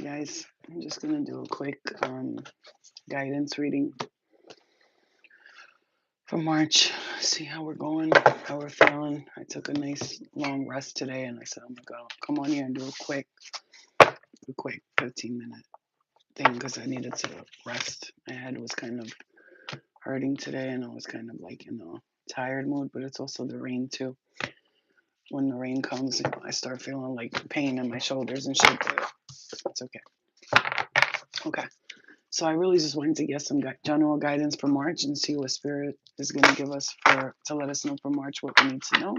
guys, I'm just going to do a quick guidance reading for March. See how we're going, how we're feeling. I took a nice long rest today and I said, I'm going to come on here and do a quick 15-minute thing because I needed to rest. My head was kind of hurting today and I was kind of like in a tired mood, but it's also the rain too. When the rain comes, I start feeling like pain in my shoulders and shit, but it's okay. Okay. So I really just wanted to get some general guidance for March and see what Spirit is going to give us to let us know for March what we need to know.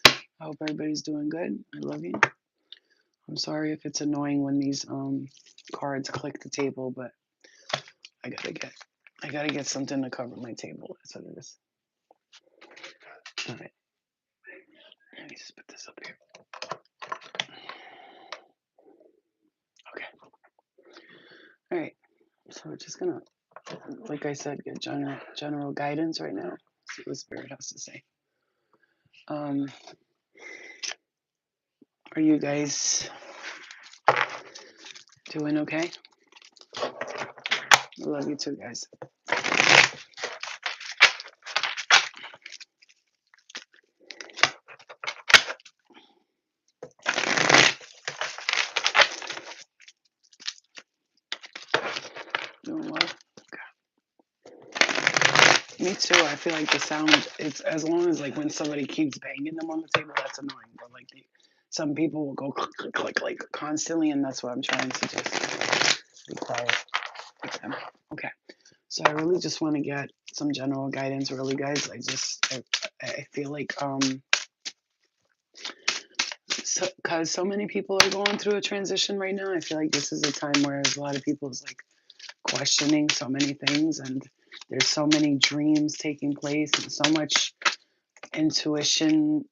I hope everybody's doing good. I love you. I'm sorry if it's annoying when these cards click the table, but I gotta get something to cover my table. That's what it is. All right. Let me just put this up here. Okay. All right. So we're just gonna, like I said, get general guidance right now. See what Spirit has to say. Are you guys doing okay? I love you too, guys. Doing well? Okay. Me too. I feel like the sound, it's as long as like when somebody keeps banging them on the table, that's annoying. But like some people will go click, click, click, like constantly, and that's what I'm trying to just be quiet with them. Okay. So I really just want to get some general guidance, really, guys. I feel like because so many people are going through a transition right now. I feel like this is a time where a lot of people is like questioning so many things, and there's so many dreams taking place, and so much intuition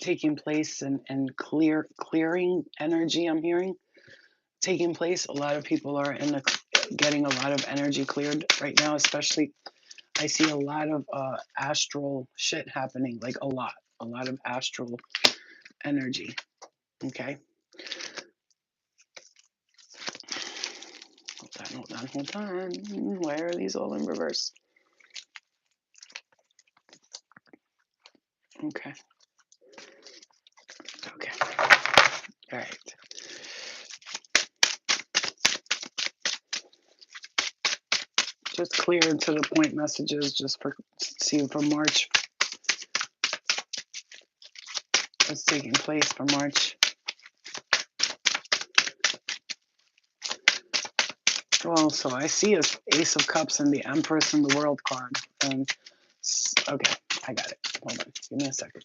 taking place, and clearing energy. I'm hearing taking place. A lot of people are getting a lot of energy cleared right now, especially. I see a lot of astral shit happening, like a lot of astral energy. Okay. Hold on. Why are these all in reverse? Okay. All right. Just clear and to the point messages just for see for March. What's taking place for March? Well, so I see a Ace of Cups and the Empress and the World card. And okay, I got it. Hold on. Give me a second.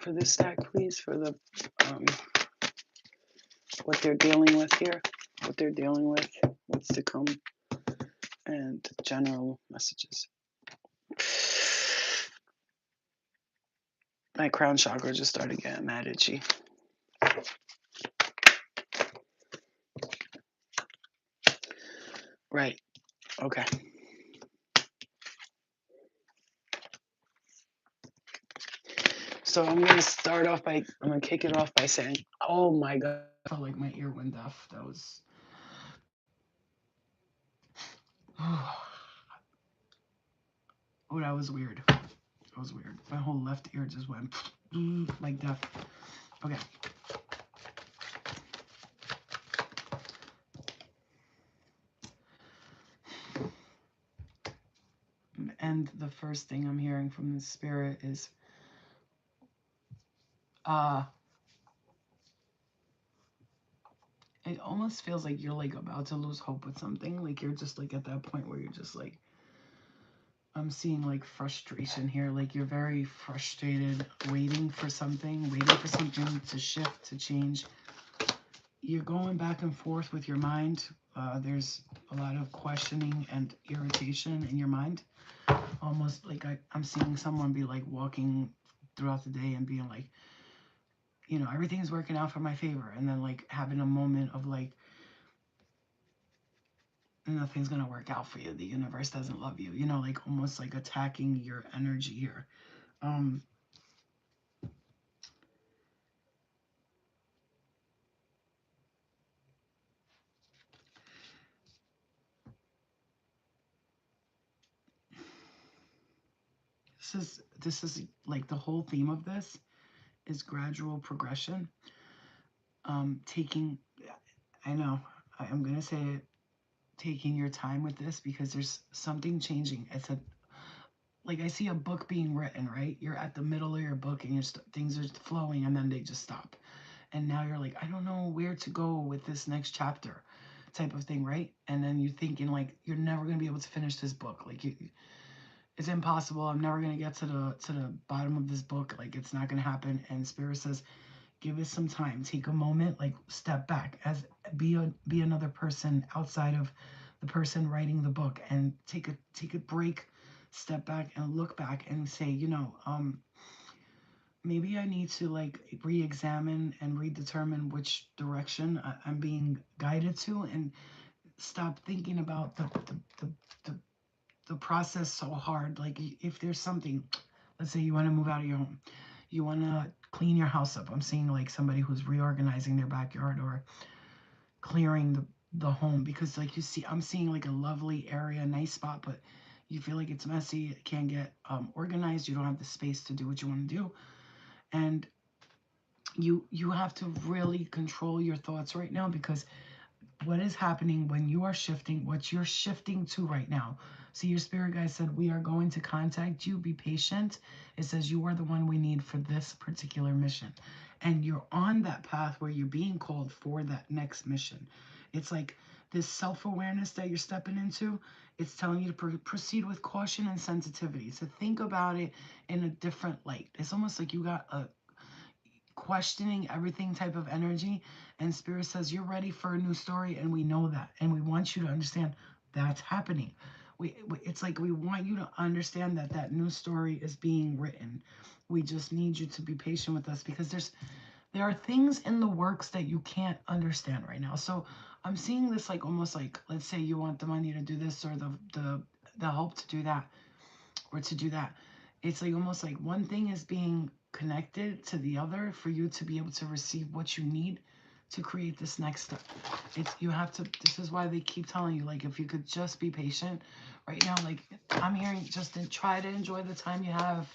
For this stack, please, for the what they're dealing with here, what they're dealing with, what's to come, and general messages. My crown chakra just started getting mad itchy. Right. Okay. So I'm gonna kick it off by saying, oh my God, I felt like my ear went deaf. That was, oh, that was weird. That was weird. My whole left ear just went like deaf. Okay. And the first thing I'm hearing from the Spirit is, it almost feels like you're like about to lose hope with something. Like you're just like at that point where you're just like, I'm seeing like frustration here. Like you're very frustrated, waiting for something to shift, to change. you're going back and forth with your mind. There's a lot of questioning and irritation in your mind. Almost like I'm seeing someone be like walking throughout the day and being like, everything's working out for my favor. And then like having a moment of like, nothing's going to work out for you. The universe doesn't love you. Like almost like attacking your energy here. Um, this is like the whole theme of this is gradual progression. Taking, I know, I'm going to say it, taking your time with this because there's something changing. It's a like I see a book being written, right? You're at the middle of your book and things are flowing and then they just stop. And now you're like, I don't know where to go with this next chapter type of thing, right? And then you're thinking like you're never going to be able to finish this book. Like it's impossible. I'm never going to get to the bottom of this book. Like it's not going to happen. And Spirit says, give it some time. Take a moment, like step back as be another person outside of the person writing the book and take a break, step back and look back and say, maybe I need to like re-examine and redetermine which direction I'm being guided to and stop thinking about the, the process so hard. Like if there's something, let's say you want to move out of your home, you want to clean your house up. I'm seeing like somebody who's reorganizing their backyard or clearing the home because like you see, I'm seeing like a lovely area, nice spot, but you feel like it's messy, it can't get organized, you don't have the space to do what you want to do. And you have to really control your thoughts right now because what is happening when you are shifting, what you're shifting to right now. See, your spirit guide said, we are going to contact you. Be patient. It says you are the one we need for this particular mission. And you're on that path where you're being called for that next mission. It's like this self-awareness that you're stepping into. It's telling you to proceed with caution and sensitivity. So think about it in a different light. It's almost like you got a questioning everything type of energy, and Spirit says you're ready for a new story, and we know that, and we want you to understand that's happening. It's like we want you to understand that that new story is being written. We just need you to be patient with us because there are things in the works that you can't understand right now. So I'm seeing this like almost like, let's say you want the money to do this or the help to do that or to do that. It's like almost like one thing is being connected to the other for you to be able to receive what you need to create this next step. It's you have to, this is why they keep telling you, like, if you could just be patient right now, like I'm hearing, just try to enjoy the time you have,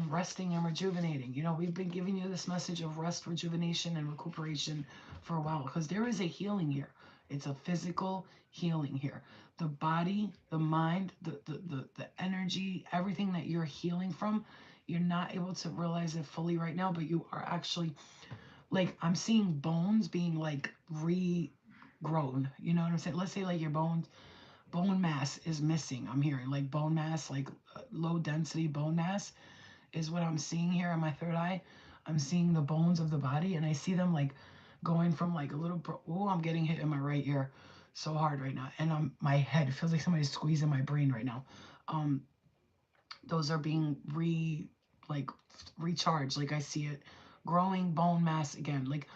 resting and rejuvenating. We've been giving you this message of rest, rejuvenation, and recuperation for a while because there is a healing here. It's a physical healing here. The body, the mind, the energy, everything that you're healing from, you're not able to realize it fully right now, but you are actually, like, I'm seeing bones being like regrown. You know what I'm saying? Let's say like your bone mass is missing. I'm hearing like bone mass, like low density bone mass is what I'm seeing here on my third eye. I'm seeing the bones of the body, and I see them like going from like a little. Oh, I'm getting hit in my right ear so hard right now, and my head feels like somebody's squeezing my brain right now. Um, those are being like recharged. Like I see it growing bone mass again. Like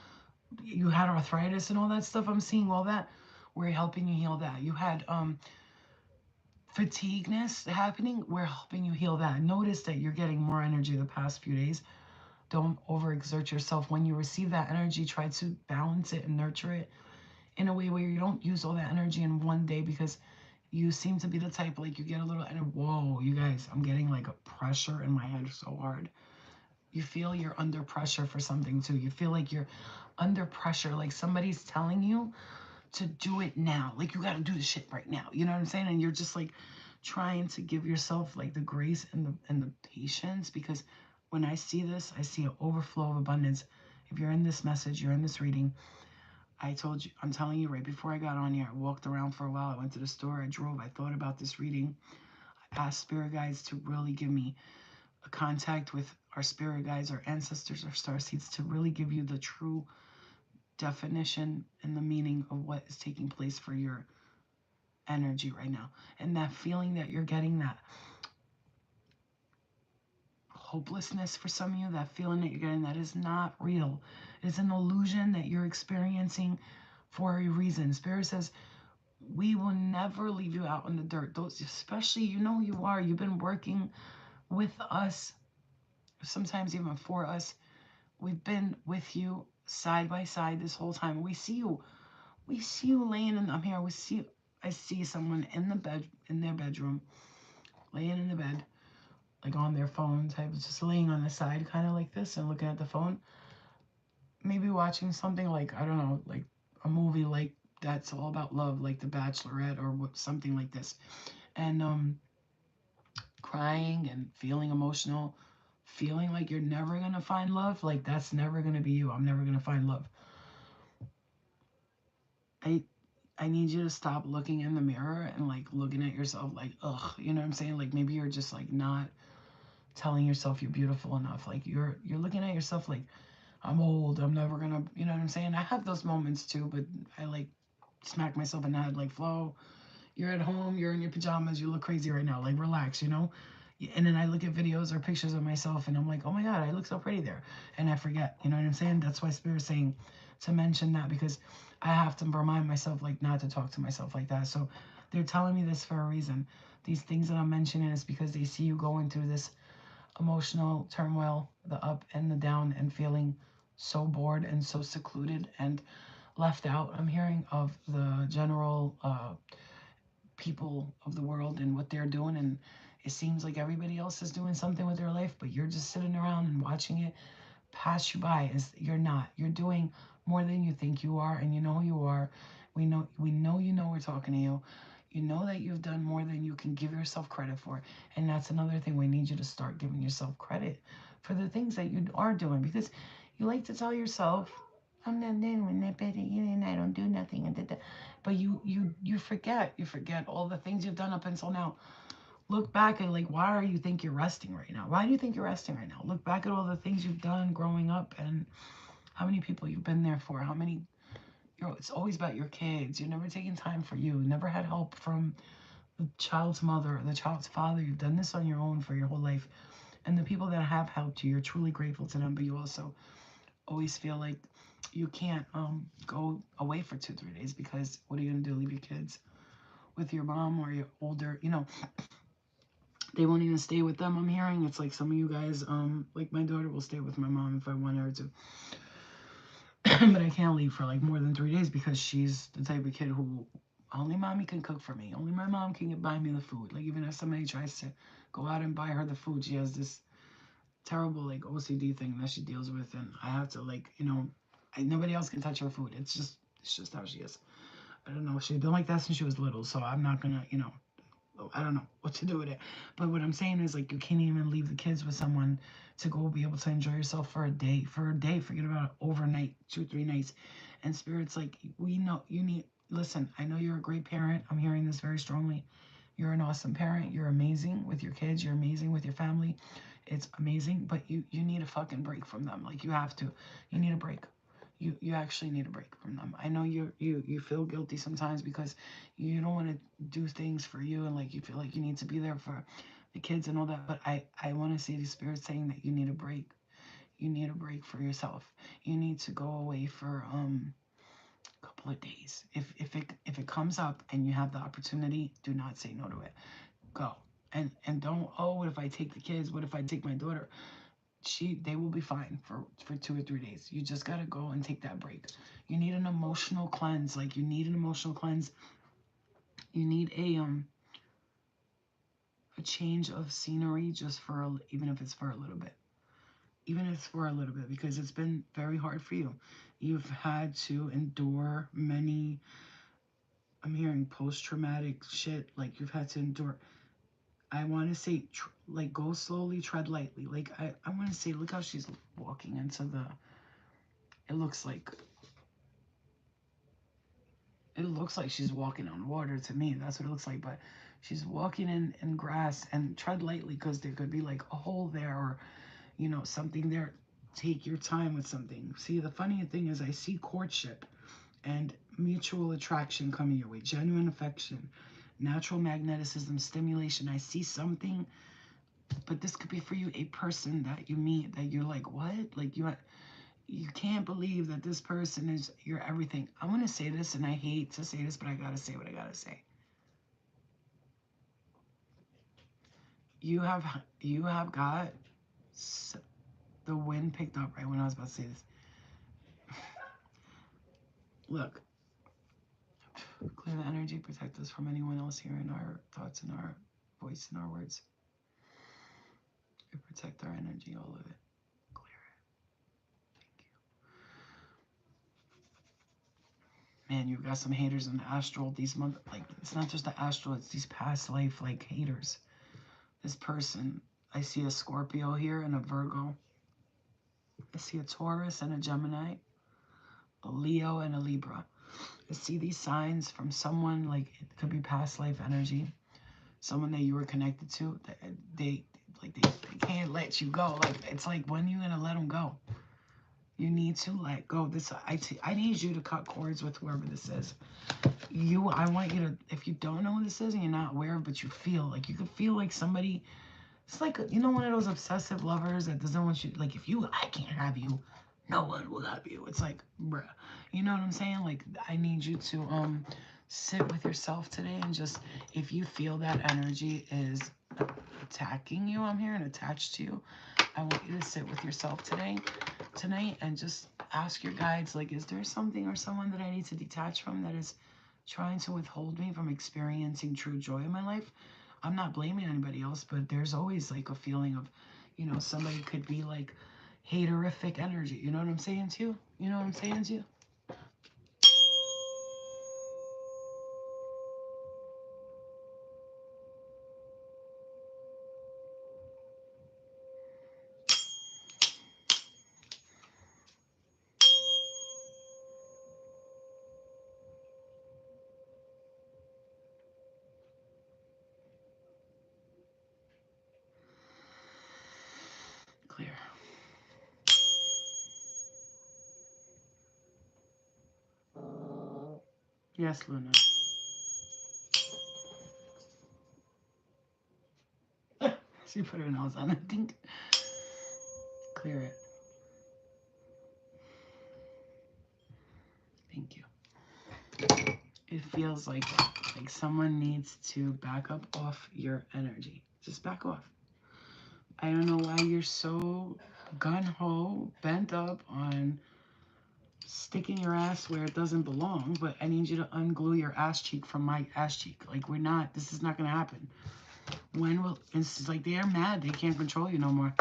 you had arthritis and all that stuff. I'm seeing all that. We're helping you heal that. You had fatigueness happening. We're helping you heal that. Notice that you're getting more energy the past few days. Don't overexert yourself. When you receive that energy, try to balance it and nurture it in a way where you don't use all that energy in one day because you seem to be the type like you get a little, and whoa, you guys, I'm getting like a pressure in my head so hard. You feel you're under pressure for something too. You feel like you're under pressure, like somebody's telling you to do it now. Like you got to do the shit right now. You know what I'm saying? And you're just like trying to give yourself like the grace and the patience because when I see this, I see an overflow of abundance. If you're in this message, you're in this reading, I told you, I'm telling you right before I got on here, I walked around for a while. I went to the store, I drove, I thought about this reading. I asked spirit guides to really give me a contact with our spirit guides, our ancestors, our star seeds to really give you the true definition and the meaning of what is taking place for your energy right now. And that feeling that you're getting, that hopelessness for some of you, that feeling that you're getting, that is not real. It's an illusion that you're experiencing for a reason. Spirit says, we will never leave you out in the dirt. Those, especially, you know who you are. You've been working with us, sometimes even for us. We've been with you side by side this whole time. We see you. We see you laying in. I'm here. We see. I see someone in the bed, in their bedroom, laying in the bed, like on their phone type, just laying on the side, kind of like this, and looking at the phone. Maybe watching something like, I don't know, like a movie like that's all about love, like The Bachelorette or something like this, and crying and feeling emotional, feeling like you're never gonna find love. Like that's never gonna be you. I'm never gonna find love. I I need you to stop looking in the mirror and like looking at yourself like, ugh, you know what I'm saying? Like maybe you're just like not telling yourself you're beautiful enough. Like you're looking at yourself like, I'm old, I'm never gonna, you know what I'm saying? I have those moments too, but I like smack myself in the head like, Flo, you're at home, you're in your pajamas, you look crazy right now. Like relax, you know? And then I look at videos or pictures of myself and I'm like, oh my God, I look so pretty there. And I forget, you know what I'm saying? That's why Spirit's saying to mention that, because I have to remind myself like not to talk to myself like that. So they're telling me this for a reason. These things that I'm mentioning is because they see you going through this emotional turmoil, the up and the down, and feeling so bored and so secluded and left out. I'm hearing of the general people of the world and what they're doing, and it seems like everybody else is doing something with their life, but you're just sitting around and watching it pass you by. Is you're not. You're doing more than you think you are, and you know who you are. We know you know we're talking to you. You know that you've done more than you can give yourself credit for. And that's another thing, we need you to start giving yourself credit for the things that you are doing, because you like to tell yourself, I'm not doing that better, and I don't do nothing, and but you forget all the things you've done up until now. Look back at like, why are you think you're resting right now? Why do you think you're resting right now? Look back at all the things you've done growing up and how many people you've been there for. How many, it's always about your kids. You're never taking time for you. Never had help from the child's mother or the child's father. You've done this on your own for your whole life. And the people that have helped you, you're truly grateful to them, but you also always feel like you can't go away for 2 3 days, because what are you gonna do, leave your kids with your mom or your older, they won't even stay with them. I'm hearing it's like some of you guys, like my daughter will stay with my mom if I want her to, but I can't leave for like more than 3 days, because she's the type of kid who only mommy can cook for me. Only my mom can buy me the food. Like even if somebody tries to go out and buy her the food, she has this terrible like OCD thing that she deals with, and I have to like, nobody else can touch her food. It's just how she is. I don't know. She's been like that since she was little, so I'm not gonna, I don't know what to do with it. But what I'm saying is like you can't even leave the kids with someone to go be able to enjoy yourself for a day. For a day, forget about overnight, 2 3 nights. And Spirit's like, we know you need. Listen, I know you're a great parent. I'm hearing this very strongly. You're an awesome parent. You're amazing with your kids. You're amazing with your family. It's amazing, but you need a fucking break from them. Like you have to. You need a break. You actually need a break from them. I know you feel guilty sometimes because you don't want to do things for you, and like you feel like you need to be there for the kids and all that. But I want to see the Spirit saying that you need a break. You need a break for yourself. You need to go away for a couple of days. If it comes up and you have the opportunity, do not say no to it. Go. And don't, oh, what if I take the kids? What if I take my daughter? They will be fine for 2 or 3 days. You just gotta go and take that break. You need an emotional cleanse. Like you need an emotional cleanse. You need a change of scenery, just for even if it's for a little bit. Even if it's for a little bit, because it's been very hard for you. You've had to endure many, I'm hearing post traumatic shit. Like you've had to endure, I want to say, like, go slowly, tread lightly. Like, I want to say, look how she's walking into it looks like, she's walking on water to me. That's what it looks like. But she's walking in grass, and tread lightly, because there could be like a hole there, or, something there. take your time with something. See, the funny thing is I see courtship and mutual attraction coming your way, genuine affection, natural magneticism, stimulation. I see something, but this could be for you, a person that you meet that you're like, what? Like you can't believe that this person is your everything. I'm going to say this, and I hate to say this, but I got to say what I got to say. You have got the wind picked up right when I was about to say this. Look, clear the energy, protect us from anyone else hearing our thoughts and our voice and our words. We protect our energy, all of it. Clear it. Thank you. Man, you've got some haters in the astral. These like, it's not just the astral, it's these past life like haters. This person, I see a Scorpio here and a Virgo. I see a Taurus and a Gemini, a Leo and a Libra. I see these signs from someone, like it could be past life energy, someone that you were connected to. They can't let you go. Like, it's like, when are you gonna let them go? You need to let go. This I need you to cut cords with whoever this is. I want you to, if you don't know who this is and you're not aware, but you feel like, you could feel like somebody. It's like, you know, one of those obsessive lovers that doesn't want you, like, I can't have you, no one will have you. It's like, bruh, you know what I'm saying? Like, I need you to sit with yourself today and just, if you feel that energy is attacking you, I'm here, and attached to you, I want you to sit with yourself tonight, and just ask your guides, like, is there something or someone that I need to detach from that is trying to withhold me from experiencing true joy in my life? I'm not blaming anybody else, but there's always like a feeling of, you know, somebody could be like haterific energy. You know what I'm saying to you? You know what I'm saying to you? Clear. Yes, Luna. She put her nose on, I think. Clear it. Thank you. It feels like someone needs to back up off your energy. Just back off. I don't know why you're so gun-ho, bent up on sticking your ass where it doesn't belong, but I need you to unglue your ass cheek from my ass cheek. Like, this is not going to happen. It's like they're mad. They can't control you no more.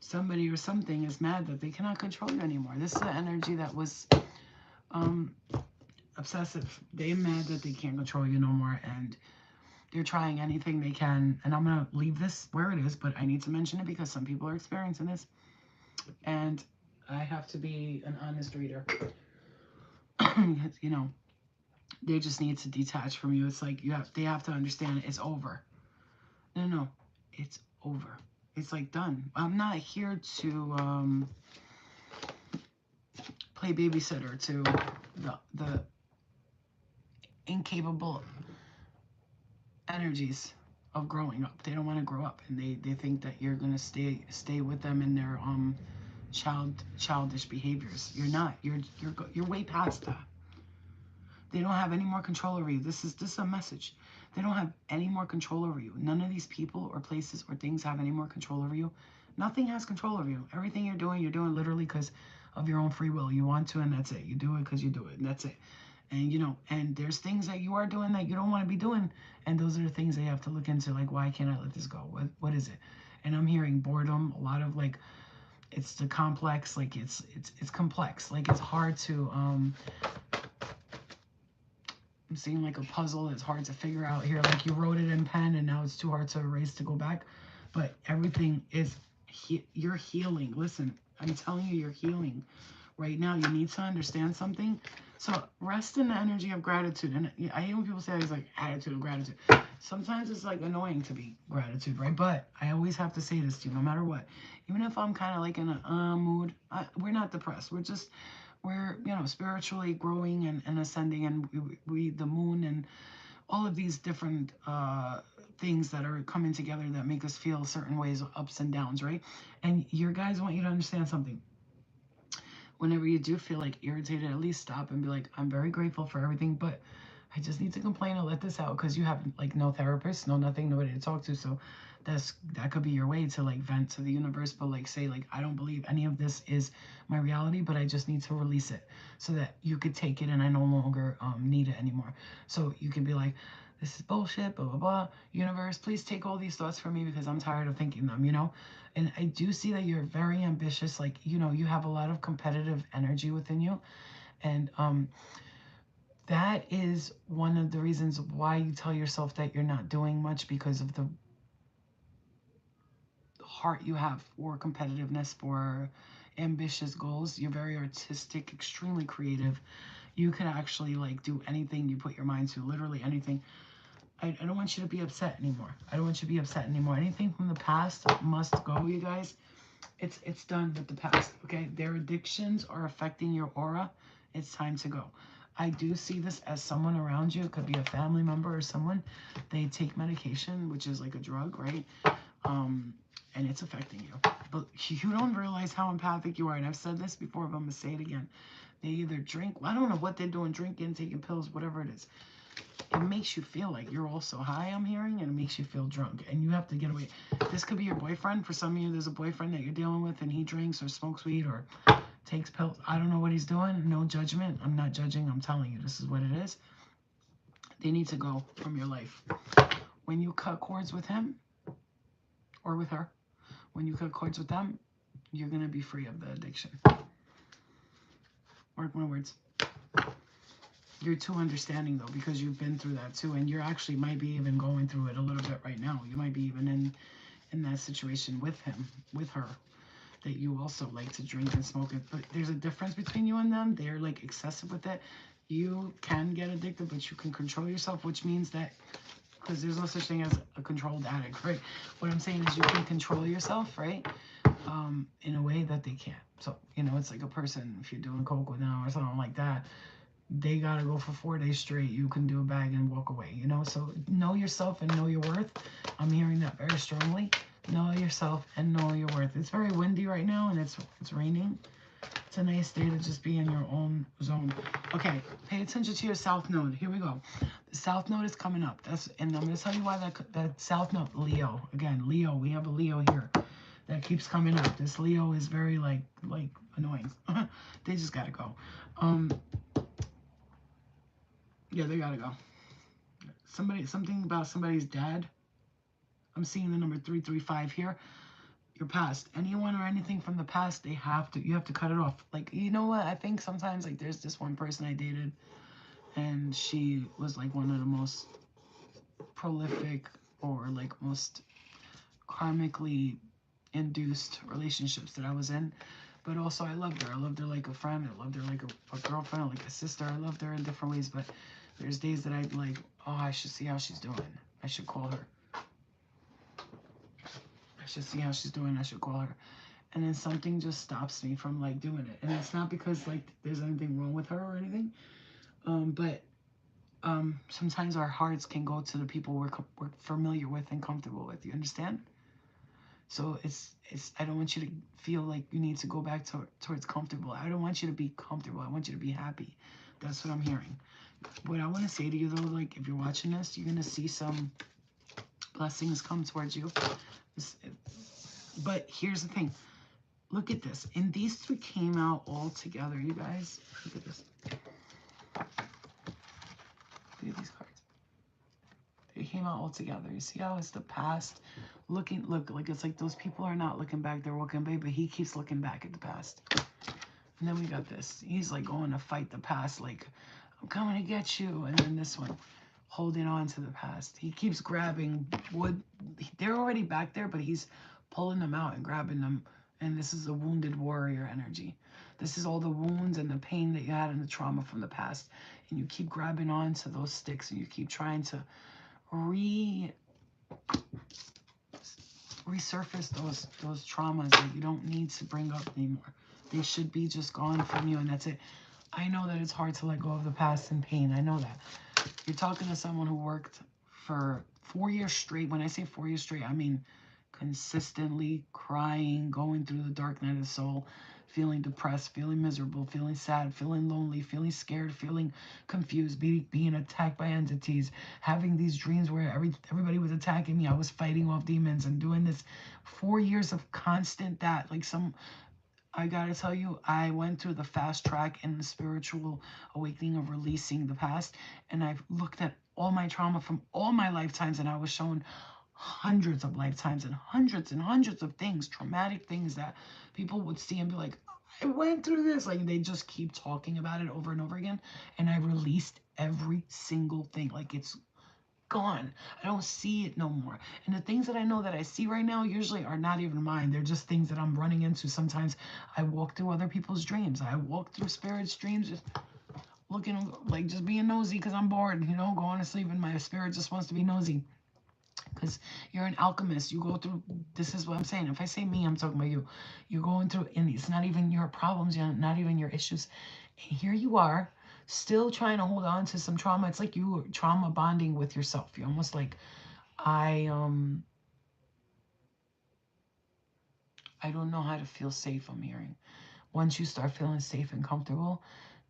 Somebody or something is mad that they cannot control you anymore. This is the energy that was obsessive. They're mad that they can't control you no more, and they're trying anything they can. And I'm going to leave this where it is, but I need to mention it because some people are experiencing this. And I have to be an honest reader. You know, they just need to detach from you. It's like they have to understand it's over. No, it's over. It's like done. I'm not here to play babysitter to the incapable energies of growing up. They don't want to grow up, and they think that you're gonna stay with them in their childish behaviors. You're not. You're way past that. They don't have any more control over you. This is a message. They don't have any more control over you. None of these people or places or things have any more control over you. Nothing has control over you. Everything you're doing literally because of your own free will. You want to, and that's it. You do it because you do it, and that's it. And, you know, and there's things that you are doing that you don't want to be doing. And those are the things that you have to look into. Like, why can't I let this go? What is it? And I'm hearing boredom, a lot of like, it's the complex, like it's complex. Like, it's hard to, I'm seeing like a puzzle that's hard to figure out here. Like, you wrote it in pen and now it's too hard to erase to go back. But everything is, you're healing. Listen, I'm telling you, you're healing. right now. You need to understand something. So rest in the energy of gratitude. And I hate when people say it's like attitude of gratitude. Sometimes it's like annoying to be gratitude, right? But I always have to say this to you, no matter what. Even if I'm kind of like in a mood, we're not depressed. We're spiritually growing and ascending, and we the moon and all of these different things that are coming together that make us feel certain ways, ups and downs, right? And your guys want you to understand something. Whenever you do feel like irritated, at least stop and be like, I'm very grateful for everything, but I just need to complain and let this out, because you have like no therapist, no nothing, nobody to talk to. So that could be your way to like vent to the universe, but like say like, I don't believe any of this is my reality, but I just need to release it so that you could take it and I no longer need it anymore. So you can be like, this is bullshit, blah blah blah. Universe, please take all these thoughts from me because I'm tired of thinking them. And I do see that you're very ambitious. Like, you have a lot of competitive energy within you. And that is one of the reasons why you tell yourself that you're not doing much, because of the heart you have for competitiveness, for ambitious goals. You're very artistic, extremely creative. You could actually like do anything you put your mind to, literally anything. I don't want you to be upset anymore. I don't want you to be upset anymore. Anything from the past must go, you guys. It's done with the past, okay? Their addictions are affecting your aura. It's time to go. I do see this as someone around you. It could be a family member or someone. They take medication, which is like a drug, right? And it's affecting you. But you don't realize how empathic you are. And I've said this before, but I'm going to say it again. They either drink, I don't know what they're doing, drinking, taking pills, whatever it is. It makes you feel like you're also high, I'm hearing, and it makes you feel drunk. And you have to get away. This could be your boyfriend. For some of you, there's a boyfriend that you're dealing with, and he drinks or smokes weed or takes pills. I don't know what he's doing. No judgment. I'm not judging. I'm telling you, this is what it is. They need to go from your life. When you cut cords with him or with her, when you cut cords with them, you're going to be free of the addiction. Mark my words. You're too understanding, though, because you've been through that, too. And you're actually might be even going through it a little bit right now. You might be even in that situation with him, with her, that you also like to drink and smoke it. But there's a difference between you and them. They're like excessive with it. You can get addicted, but you can control yourself, which means that, because there's no such thing as a controlled addict, right? What I'm saying is you can control yourself, right? In a way that they can't. So, it's like a person, if you're doing coke with them or something like that, they gotta go for 4 days straight. You can do a bag and walk away, So know yourself and know your worth. I'm hearing that very strongly. Know yourself and know your worth. It's very windy right now and it's raining. It's a nice day to just be in your own zone. Okay, pay attention to your south node. Here we go. The south node is coming up. And I'm going to tell you why that south node, Leo. Again, Leo. We have a Leo here that keeps coming up. This Leo is very like annoying. They just gotta go. Yeah, they gotta go. Something about somebody's dad. I'm seeing the number 335 here. Your past, anyone or anything from the past, you have to cut it off. Like, you know what? I think sometimes like there's this one person I dated, and she was like one of the most prolific or like most karmically induced relationships that I was in. But also I loved her. I loved her like a friend. I loved her like a girlfriend, like a sister. I loved her in different ways. But there's days that I'd like, oh, I should see how she's doing. I should call her. I should see how she's doing. I should call her. And then something just stops me from like doing it. And it's not because like there's anything wrong with her or anything. But sometimes our hearts can go to the people we're familiar with and comfortable with. You understand? So it's I don't want you to feel like you need to go back towards comfortable. I don't want you to be comfortable. I want you to be happy. That's what I'm hearing. What I want to say to you though, like if you're watching this, you're gonna see some blessings come towards you. But here's the thing. Look at this. And these three came out all together, you guys. Look at this. Look at these cards. They came out all together. You see how it's the past look, like it's like those people are not looking back, they're walking away, but he keeps looking back at the past. And then we got this. He's like going to fight the past, like, I'm coming to get you. And then this one, holding on to the past. He keeps grabbing wood. They're already back there, but he's pulling them out and grabbing them And this is a wounded warrior energy. This is all the wounds and the pain that you had and the trauma from the past. And you keep grabbing on to those sticks and you keep trying to resurface those traumas that you don't need to bring up anymore. They should be just gone from you, and that's it. I know that it's hard to let go of the past and pain. I know that. You're talking to someone who worked for 4 years straight. When I say 4 years straight, I mean consistently crying, going through the dark night of the soul, feeling depressed, feeling miserable, feeling sad, feeling lonely, feeling scared, feeling confused, being attacked by entities, having these dreams where everybody was attacking me. I was fighting off demons and doing this 4 years of constant that. Like I gotta tell you, I went through the fast track in the spiritual awakening of releasing the past, and I've looked at all my trauma from all my lifetimes, and I was shown hundreds of lifetimes and hundreds of things, traumatic things that people would see and be like, I went through this. Like they just keep talking about it over and over again, and I released every single thing. Like it's gone. I don't see it no more. And the things that I know that I see right now usually are not even mine. They're just things that I'm running into. Sometimes I walk through other people's dreams. I walk through spirits' dreams, just looking, like just being nosy because I'm bored, going to sleep and my spirit just wants to be nosy. Because you're an alchemist. You go through, this is what I'm saying. If I say me, I'm talking about you. You're going through, and it's not even your problems, not even your issues. And here you are, still trying to hold on to some trauma. It's like you trauma bonding with yourself. You're almost like, I I don't know how to feel safe, I'm hearing. Once you start feeling safe and comfortable,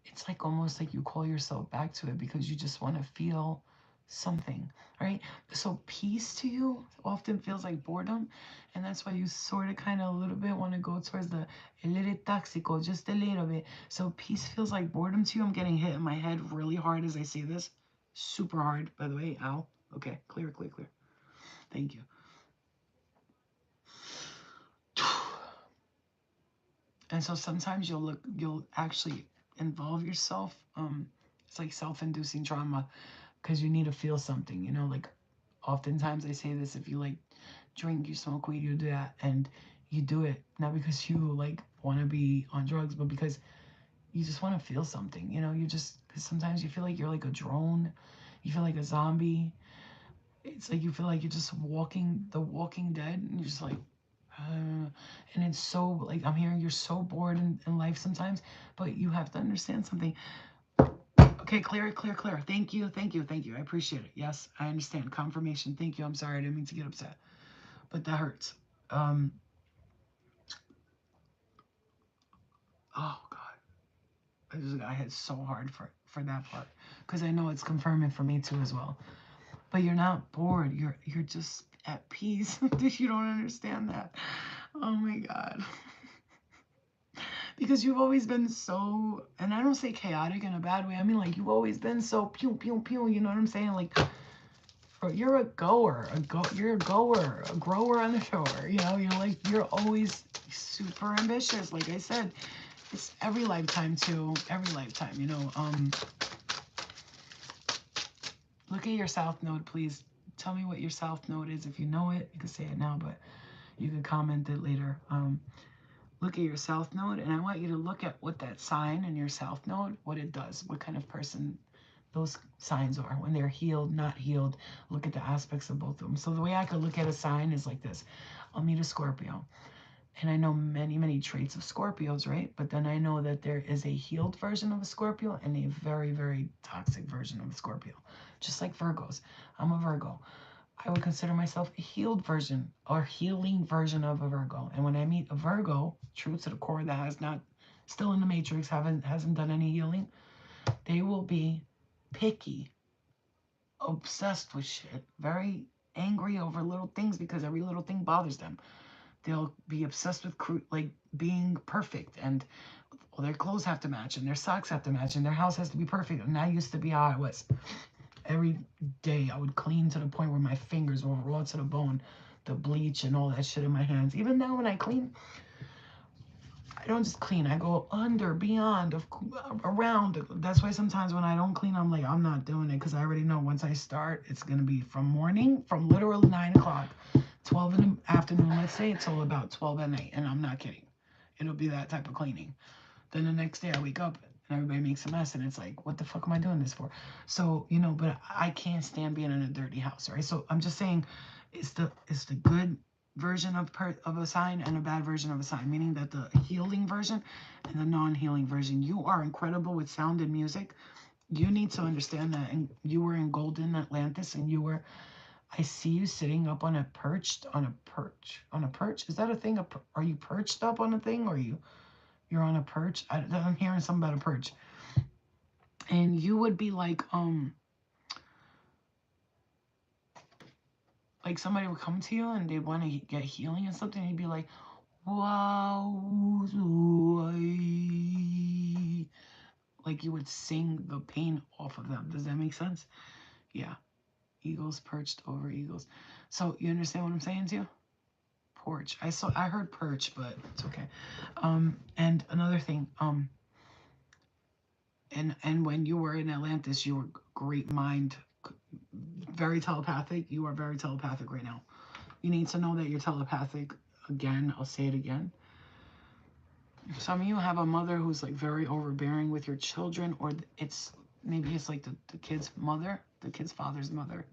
it's like almost like you call yourself back to it because you just want to feel something, right? So peace to you often feels like boredom, and that's why you sort of kind of a little bit want to go towards the a little toxico, just a little bit. So peace feels like boredom to you. I'm getting hit in my head really hard as I say this. Super hard, by the way. Ow. Okay, clear, clear, clear. Thank you. And so sometimes you'll actually involve yourself. It's like self-inducing trauma because you need to feel something, like oftentimes I say this, if you like drink, you smoke weed, you do that, and you do it not because you like want to be on drugs, but because you just want to feel something, you just, because sometimes you feel like you're like a drone, you feel like a zombie. It's like you feel like you're just walking the walking dead, and you're just like and it's so, like, I'm hearing you're so bored in life sometimes, but you have to understand something. Okay, clear, clear, clear. Thank you, thank you, thank you. I appreciate it. Yes, I understand. Confirmation. Thank you. I'm sorry. I didn't mean to get upset, but that hurts. Oh God, I just got hit so hard for that part because I know it's confirming for me too as well. But you're not bored. You're just at peace. You don't understand that. Oh my God. Because you've always been so, and I don't say chaotic in a bad way. I mean, like, you've always been so pew pew pew. You know what I'm saying? Like, you're a goer, you're a goer, a grower on the shore. You're always super ambitious. Like I said, it's every lifetime too. Every lifetime. Look at your south node, please. Tell me what your south node is. If you know it, you can say it now, but you can comment it later. Look at your south node, and I want you to look at what that sign in your south node, what it does, what kind of person those signs are, when they're healed, not healed. Look at the aspects of both of them. So the way I could look at a sign is like this. I'll meet a Scorpio, and I know many, many traits of Scorpios, right? But then I know that there is a healed version of a Scorpio and a very, very toxic version of a Scorpio, just like Virgos. I'm a Virgo. I would consider myself a healed version or healing version of a Virgo. And when I meet a Virgo, true to the core, that has not, still in the matrix, hasn't done any healing, they will be picky, obsessed with shit, very angry over little things because every little thing bothers them. They'll be obsessed with like being perfect, and their clothes have to match, and their socks have to match, and their house has to be perfect. And that used to be how I was. Every day I would clean to the point where my fingers were raw to the bone, the bleach and all that shit in my hands. Even now when I clean, I don't just clean. I go under, beyond, around. That's why sometimes when I don't clean, I'm like, I'm not doing it because I already know once I start, it's going to be from morning, from literal 9 o'clock, 12 in the afternoon, let's say, till about 12 at night, and I'm not kidding. It'll be that type of cleaning. Then the next day I wake up and everybody makes a mess, and it's like, what the fuck am I doing this for? So, you know, but I can't stand being in a dirty house, right? So I'm just saying it's the good version of a sign and a bad version of a sign, meaning that the healing version and the non-healing version. You are incredible with sound and music. You need to understand that. And you were in Golden Atlantis, and you were, I see you sitting up on a perch. Is that a thing? Are you perched up on a thing, or you're on a perch? I'm hearing something about a perch. And you would be like somebody would come to you and they want to get healing and something, and you'd be like, wow, like you would sing the pain off of them. Does that make sense? Yeah. Eagles perched over eagles. So you understand what I'm saying to you? Porch. I heard perch, but it's okay. And another thing, and when you were in Atlantis, you were great mind, very telepathic. You are very telepathic right now. You need to know that you're telepathic. Again, I'll say it again. Some of you have a mother who's like very overbearing with your children, or maybe it's like the kid's mother, the kid's father's mother,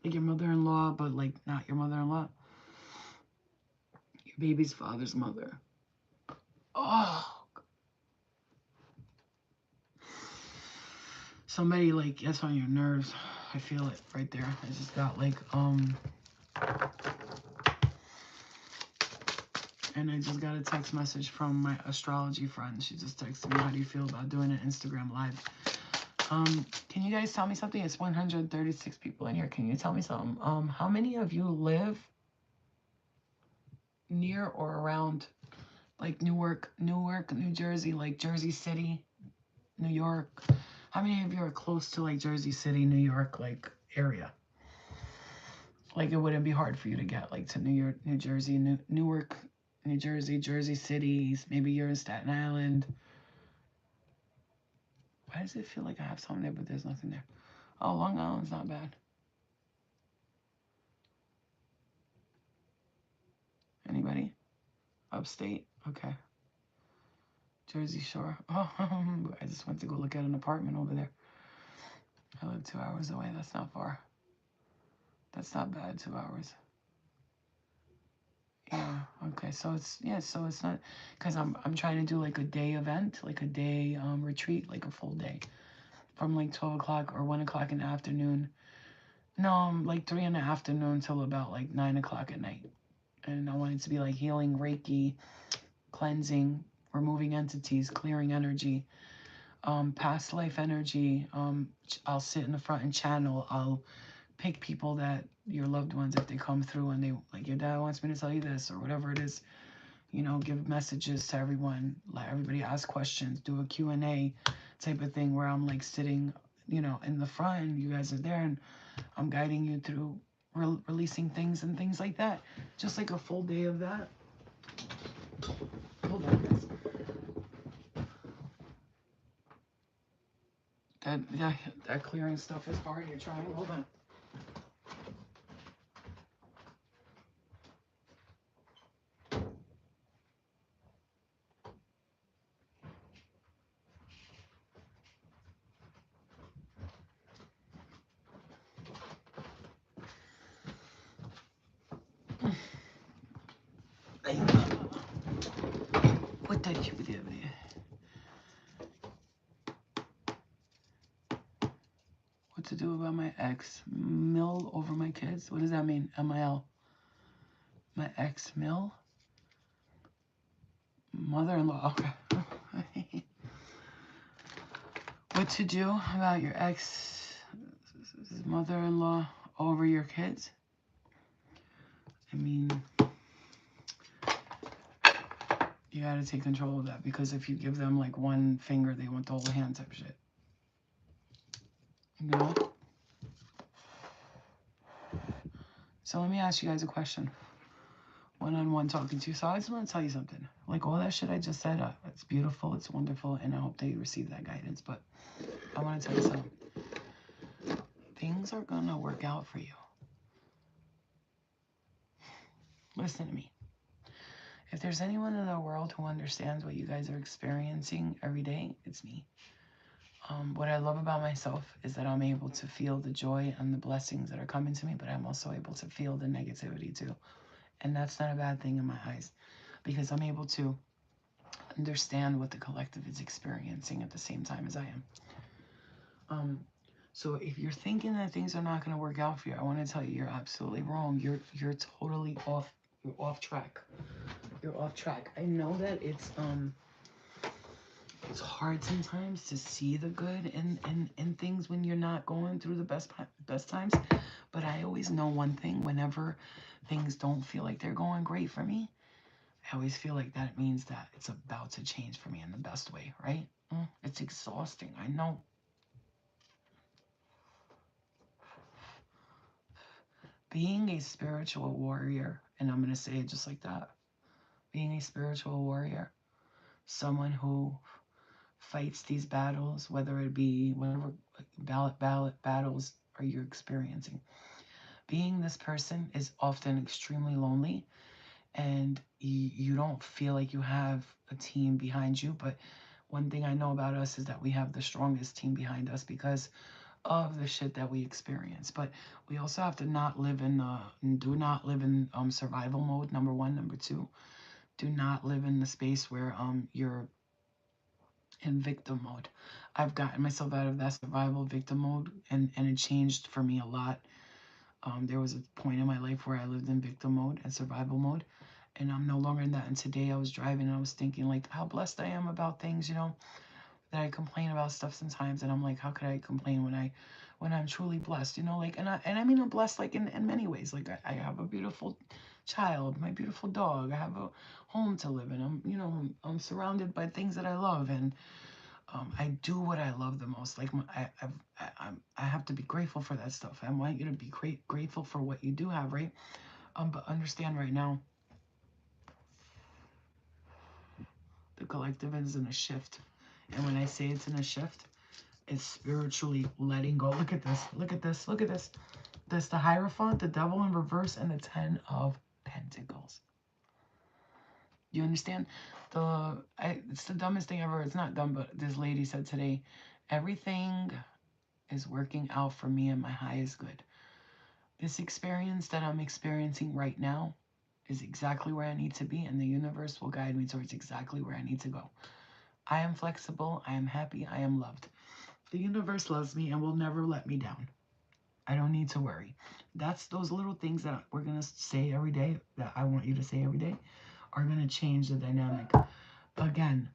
like your mother-in-law, but like not your mother-in-law, your baby's father's mother. Oh, somebody like gets on your nerves. I feel it right there. I just got like and I just got a text message from my astrology friend. She just texted me, how do you feel about doing an Instagram live? Can you guys tell me something? It's 136 people in here. Can you tell me something? How many of you live near or around like Newark, New Jersey, like Jersey City, New York? How many of you are close to like Jersey City, New York, like area? Like it wouldn't be hard for you to get like to New York, New Jersey, Newark, New Jersey, Jersey Cities. Maybe you're in Staten Island. Why does it feel like I have something there, but there's nothing there? Oh, Long Island's not bad. Anybody? Upstate? Okay. Jersey Shore. Oh, I just went to go look at an apartment over there. I live 2 hours away. That's not far. That's not bad, 2 hours. Yeah, okay. So it's not, because I'm trying to do like a day event, like a day retreat, like a full day from like 12 o'clock or 1 o'clock in the afternoon. No, like 3 in the afternoon till about like 9 o'clock at night. And I want it to be like healing, Reiki, cleansing, removing entities, clearing energy, past life energy. I'll sit in the front and channel. I'll pick people that your loved ones, if they come through and they like, your dad wants me to tell you this or whatever it is, you know, give messages to everyone, let everybody ask questions, do a Q&A type of thing where I'm like sitting, you know, in the front and you guys are there and I'm guiding you through releasing things and things like that. Just like a full day of that. Hold on, guys. That clearing stuff is hard. You're trying. Hold on. What did you do? What to do about my ex? Mill over my kids? What does that mean? MIL? My ex mill? Mother-in-law. Okay. What to do about your ex mother-in-law over your kids? I mean, you gotta take control of that, because if you give them like one finger, they want the whole hand type shit. You know? So let me ask you guys a question. One-on-one talking to you. So I just want to tell you something. Like all that shit I just said, it's beautiful, it's wonderful, and I hope that you receive that guidance. But I want to tell you something. Things are gonna work out for you. Listen to me. If there's anyone in the world who understands what you guys are experiencing every day, it's me. What I love about myself is that I'm able to feel the joy and the blessings that are coming to me, but I'm also able to feel the negativity too. And that's not a bad thing in my eyes, because I'm able to understand what the collective is experiencing at the same time as I am. So if you're thinking that things are not going to work out for you, I want to tell you you're absolutely wrong. You're totally off. You're off track. You're off track. I know that it's hard sometimes to see the good in things when you're not going through the best times. But I always know one thing: whenever things don't feel like they're going great for me, I always feel like that means that it's about to change for me in the best way, right? It's exhausting, I know. Being a spiritual warrior, and I'm going to say it just like that, being a spiritual warrior, someone who fights these battles, whether it be whatever ballot battles are you experiencing. Being this person is often extremely lonely, and you don't feel like you have a team behind you. But one thing I know about us is that we have the strongest team behind us because of the shit that we experience. But we also have to not live in do not live in survival mode. Number one. Number two, do not live in the space where you're in victim mode. I've gotten myself out of that survival victim mode, and it changed for me a lot. There was a point in my life where I lived in victim mode and survival mode, and I'm no longer in that. And today I was driving and I was thinking like how blessed I am about things, that I complain about stuff sometimes, and I'm like, how could I complain when I'm truly blessed, like, and I mean I'm blessed like in many ways. Like I have a beautiful child, my beautiful dog, I have a home to live in. I'm surrounded by things that I love, and I do what I love the most. Like I have to be grateful for that stuff. I want you to be grateful for what you do have, right? But understand right now, the collective is in a shift, and when I say it's in a shift, it's spiritually letting go. Look at this. Look at this. Look at this. This the Hierophant, the Devil in reverse, and the Ten of Pentacles. You understand? It's the dumbest thing ever. It's not dumb, but this lady said today, everything is working out for me and my highest good. This experience that I'm experiencing right now is exactly where I need to be, and the universe will guide me towards exactly where I need to go. I am flexible, I am happy, I am loved. The universe loves me and will never let me down. I don't need to worry. That's those little things that we're going to say every day, that I want you to say every day, are going to change the dynamic. Again,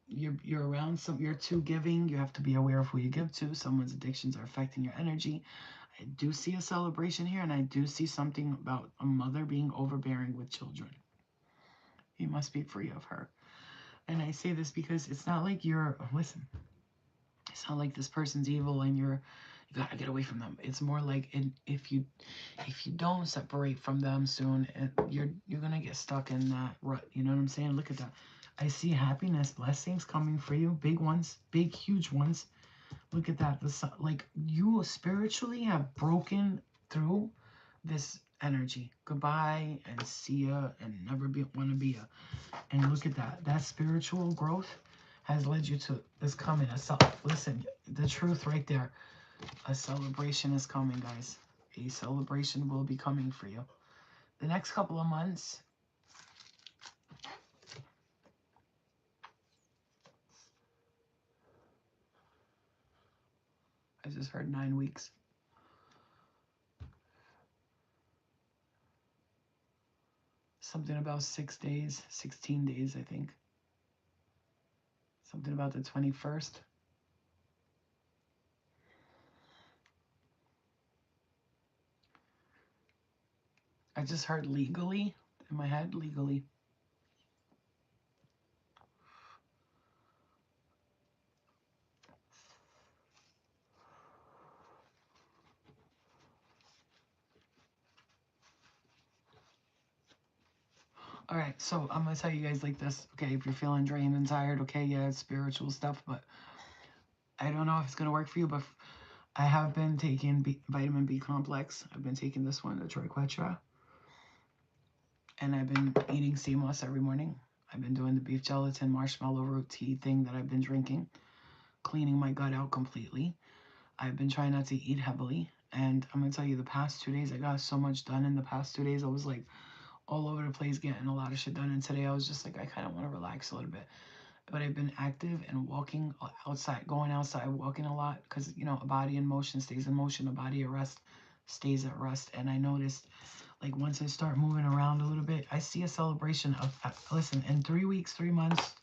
you're around you're too giving. You have to be aware of who you give to. Someone's addictions are affecting your energy. I do see a celebration here, and I do see something about a mother being overbearing with children. You must be free of her. And I say this because it's not like listen, it's not like this person's evil and you gotta get away from them. It's more like if you don't separate from them soon, you're gonna get stuck in that rut. You know what I'm saying? Look at that. I see happiness, blessings coming for you, big ones, big huge ones. Look at that. Like you spiritually have broken through this energy. Goodbye and see ya, and never want to be ya. And look at that. That spiritual growth has led you to this coming. Listen, the truth right there. A celebration is coming, guys. A celebration will be coming for you. The next couple of months, I just heard 9 weeks. Something about 6 days, 16 days, I think. Something about the 21st. I just heard legally in my head, legally. All right, so I'm gonna tell you guys like this. Okay, if you're feeling drained and tired, okay, yeah, it's spiritual stuff, but I don't know if it's gonna work for you. But I have been taking vitamin B complex. I've been taking this one, the Triquetra. And I've been eating sea moss every morning. I've been doing the beef gelatin marshmallow root tea thing that I've been drinking, cleaning my gut out completely. I've been trying not to eat heavily. And I'm going to tell you, the past 2 days, I got so much done. In the past 2 days, I was like all over the place getting a lot of shit done. And today, I was just like, I kind of want to relax a little bit. But I've been active and walking outside, going outside, walking a lot because, you know, a body in motion stays in motion, a body at rest stays at rest. And I noticed, like, once I start moving around a little bit, I see a celebration of, listen, in 3 weeks, 3 months,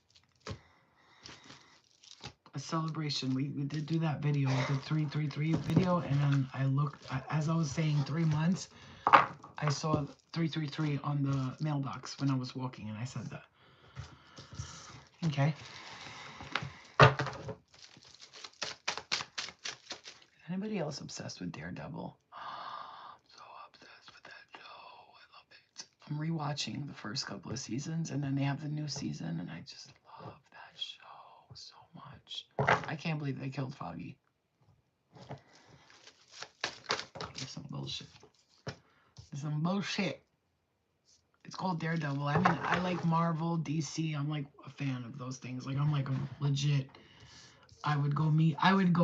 a celebration. We did do that video, the 333 video, and then I looked, as I was saying 3 months, I saw 333 on the mailbox when I was walking, and I said that. Okay. Anybody else obsessed with Daredevil? I'm so obsessed with that show. I love it. I'm rewatching the first couple of seasons, and then they have the new season, and I just love that show so much. I can't believe they killed Foggy. It's some bullshit. It's some bullshit. It's called Daredevil. I mean, I like Marvel, DC. I'm like a fan of those things. Like, I'm like a legit. I would go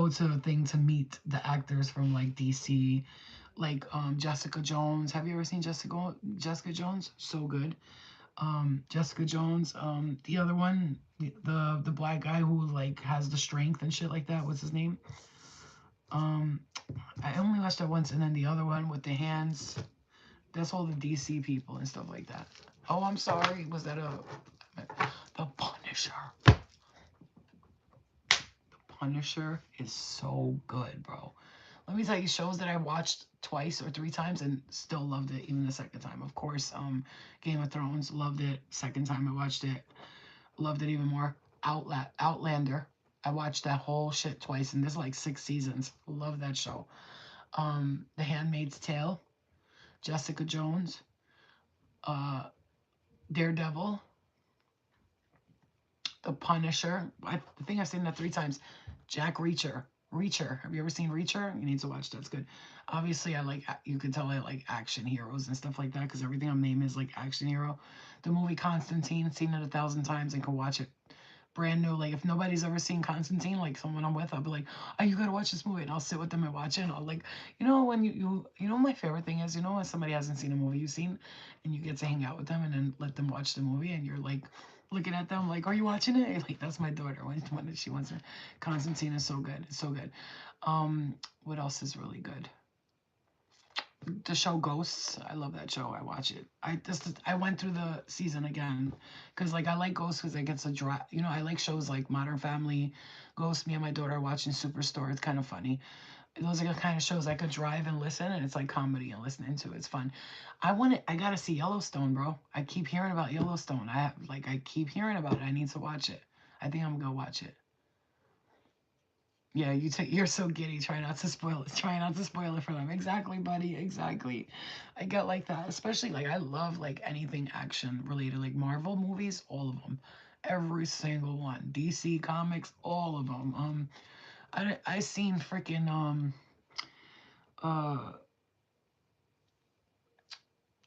to a thing to meet the actors from like DC, like Jessica Jones. Have you ever seen Jessica Jones? So good. Jessica Jones. The other one, the black guy who like has the strength and shit like that. What's his name? I only watched that once, and then the other one with the hands. That's all the DC people and stuff like that. Oh, I'm sorry. Was that the Punisher? Punisher is so good, bro. Let me tell you, shows that I watched twice or 3 times and still loved it even the second time. Of course, Game of Thrones, loved it. Second time I watched it, loved it even more. Outlander, I watched that whole shit twice, and there's like 6 seasons. Love that show. The Handmaid's Tale, Jessica Jones, Daredevil, The Punisher. I think I've seen that 3 times. Jack Reacher. Reacher. Have you ever seen Reacher? You need to watch that. It's good. Obviously, you can tell I like action heroes and stuff like that because everything I'm naming is like action hero. The movie Constantine, seen it 1,000 times and can watch it brand new. Like, if nobody's ever seen Constantine, like someone I'm with, I'll be like, oh, you gotta watch this movie, and I'll sit with them and watch it. And I'll like, when you know, my favorite thing is, when somebody hasn't seen a movie you've seen, and you get to hang out with them and then let them watch the movie, and you're like looking at them like, are you watching it? Like, that's my daughter when she wants it. Constantine is so good. It's so good. What else is really good? The show Ghosts. I love that show. I watch it. I went through the season again because like I like Ghosts because it gets a dry. I like shows like Modern Family, Ghosts. Me and my daughter are watching Superstore. It's kind of funny. Those are the kind of shows I could drive and listen, and it's like comedy and listening to. It's fun. I gotta see Yellowstone, bro. I keep hearing about Yellowstone. I keep hearing about it. I need to watch it. I think I'm gonna go watch it. Yeah, you're so giddy. Try not to spoil it. Try not to spoil it for them. Exactly, buddy. Exactly. I get like that. Especially like I love like anything action related, like Marvel movies, all of them, every single one. DC comics, all of them. I seen freaking uh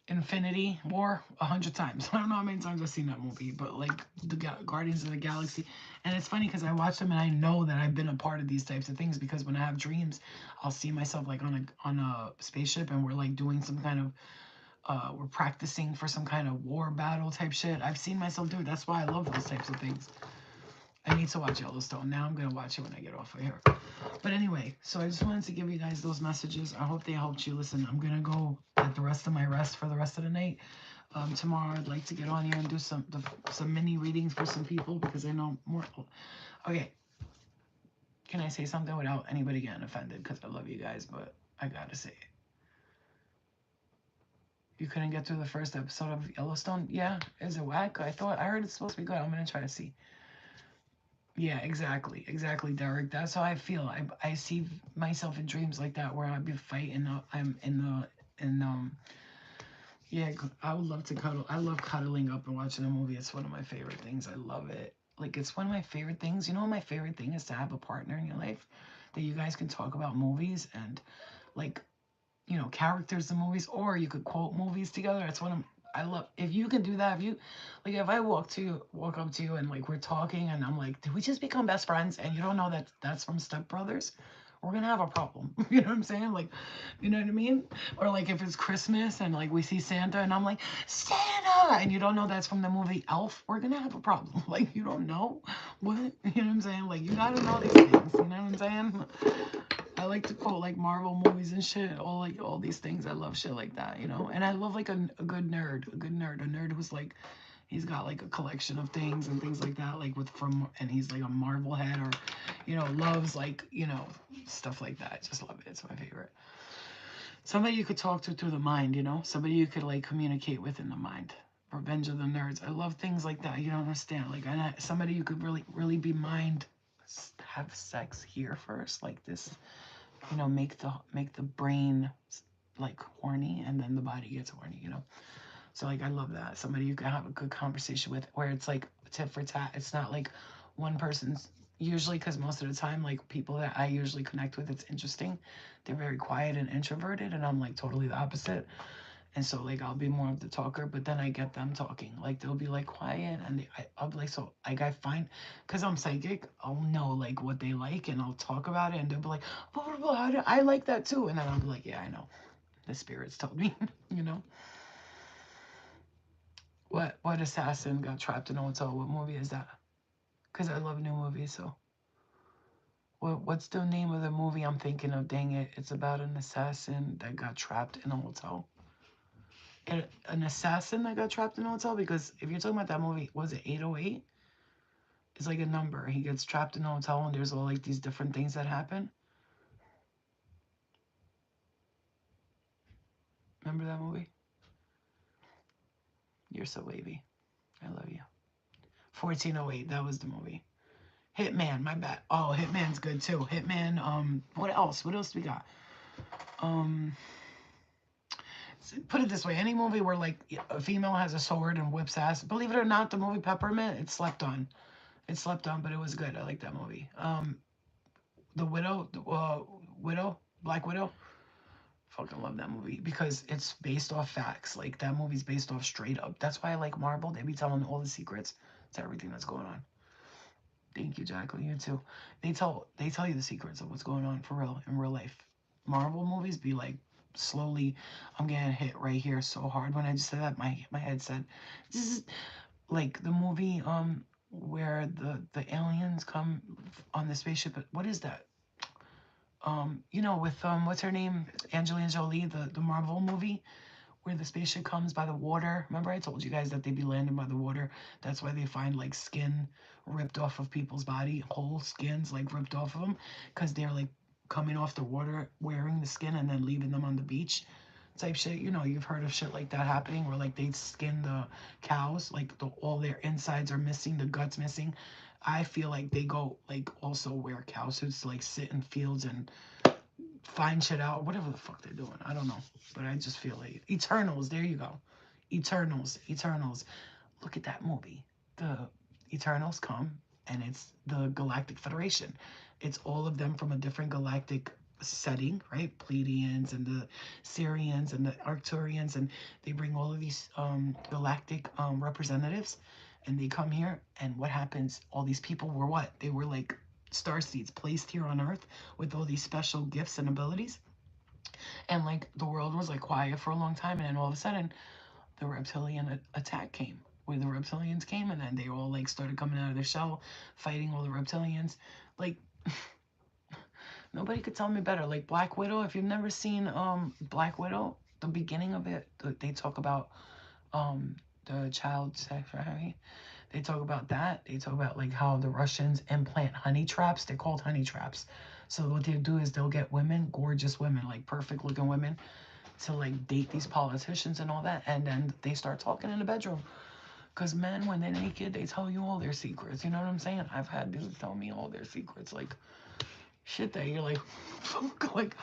Infinity War 100 times. I don't know how many times I've seen that movie, but like the Guardians of the Galaxy, and it's funny because I watch them and I know that I've been a part of these types of things because when I have dreams, I'll see myself like on a spaceship and we're like doing some kind of we're practicing for some kind of war battle type shit. I've seen myself do it. That's why I love those types of things. I need to watch Yellowstone. Now I'm gonna watch it when I get off of here. But anyway, so I just wanted to give you guys those messages. I hope they helped you. Listen, I'm gonna go get the rest of my rest for the rest of the night. Tomorrow I'd like to get on here and do some mini readings for some people because I know more. Okay, can I say something without anybody getting offended? Because I love you guys, but I gotta say it. You couldn't get through the first episode of Yellowstone? Yeah, is it whack? I heard it's supposed to be good. I'm gonna try to see. Yeah, exactly, Derek. That's how I feel. I see myself in dreams like that where I'd be fighting. I'm in yeah. I would love to cuddle. I love cuddling up and watching a movie. It's one of my favorite things. I love it. Like it's one of my favorite things. You know, what my favorite thing is to have a partner in your life that you guys can talk about movies and like characters in movies, or you could quote movies together. It's one of I love if you can do that. If you like, if I walk up to you, and like we're talking, and I'm like, did we just become best friends? And you don't know that that's from Step Brothers, we're gonna have a problem. You know what I'm saying? Like, you know what I mean? Or like if it's Christmas and like we see Santa, and I'm like, Santa, and you don't know that's from the movie Elf, we're gonna have a problem. Like, you don't know what, you know what I'm saying? Like, you gotta know these things. You know what I'm saying? I like to quote like Marvel movies and shit, all like all these things. I love shit like that, you know. And I love like a good nerd, a nerd who's like, he's got like a collection of things and things like that, like with from, and he's like a Marvel head, or, you know, loves like, you know, stuff like that. I just love it. It's my favorite. Somebody you could talk to through the mind, you know, somebody you could like communicate with in the mind. Revenge of the Nerds. I love things like that. You don't understand. Like, somebody you could really be mind, have sex here first, like this, you know, make the brain like horny, and then the body gets horny, you know. So like I love that. Somebody you can have a good conversation with, where it's like tit for tat. It's not like one person's, usually, because most of the time like people that I usually connect with, it's interesting, they're very quiet and introverted, and I'm like totally the opposite. And so like I'll be more of the talker, but then I get them talking. Like they'll be like quiet, and I'll be like, so like I find, because I'm psychic, I'll know like what they like, and I'll talk about it, and they'll be like, blah, blah, blah, I like that too, and then I'll be like, yeah, I know, the spirits told me. You know. What assassin got trapped in a hotel? What movie is that? Because I love new movies. So what's the name of the movie I'm thinking of? Dang it, it's about an assassin that got trapped in a hotel. An assassin that got trapped in a hotel, because if you're talking about that movie, was it 808? It's like a number. He gets trapped in a hotel, and there's all like these different things that happen. Remember that movie? You're so wavy. I love you. 1408. That was the movie. Hitman. My bad. Oh, Hitman's good too. Hitman. What else? What else do we got? Um, Put it this way: any movie where like a female has a sword and whips ass. Believe it or not, the movie Peppermint, it's slept on. It's slept on, but it was good. I like that movie. The Widow, Widow, Black Widow. Fucking love that movie because it's based off facts. Like that movie's based off straight up. That's why I like Marvel. They be telling all the secrets to everything that's going on. Thank you, Jacqueline. You too. They tell you the secrets of what's going on for real in real life. Marvel movies be like slowly. I'm getting hit right here so hard when I just said that. My head said, "This is like the movie where the aliens come on the spaceship." What is that? You know, with what's her name, Angelina Jolie, the Marvel movie where the spaceship comes by the water. Remember, I told you guys that they be landing by the water. That's why they find like skin ripped off of people's body, whole skins like ripped off of them, because they're like coming off the water wearing the skin and then leaving them on the beach type shit. You know, you've heard of shit like that happening where like they skin the cows, like all their insides are missing, the guts missing. I feel like they go like also wear cow suits to like sit in fields and find shit out, whatever the fuck they're doing. I don't know, but I just feel like Eternals. There you go, Eternals, Eternals. Look at that movie. The Eternals come, and it's the Galactic Federation. It's all of them from a different galactic setting, right? Pleiadians and the Syrians and the Arcturians, and they bring all of these galactic representatives, and they come here. And what happens? All these people were what? They were like star seeds placed here on Earth with all these special gifts and abilities. And like the world was like quiet for a long time, and then all of a sudden the reptilian attack came, where the reptilians came, and then they all like started coming out of their shell, fighting all the reptilians. Like nobody could tell me better. Like Black Widow. If you've never seen Black Widow, the beginning of it, they talk about the child sex, right? They talk about that. They talk about like how the Russians implant honey traps. They're called honey traps. So what they do is they'll get women, gorgeous women, like perfect looking women, to like date these politicians and all that, and then they start talking in the bedroom. Because men, when they're naked, they tell you all their secrets. You know what I'm saying? I've had dudes tell me all their secrets, like shit that you're like, like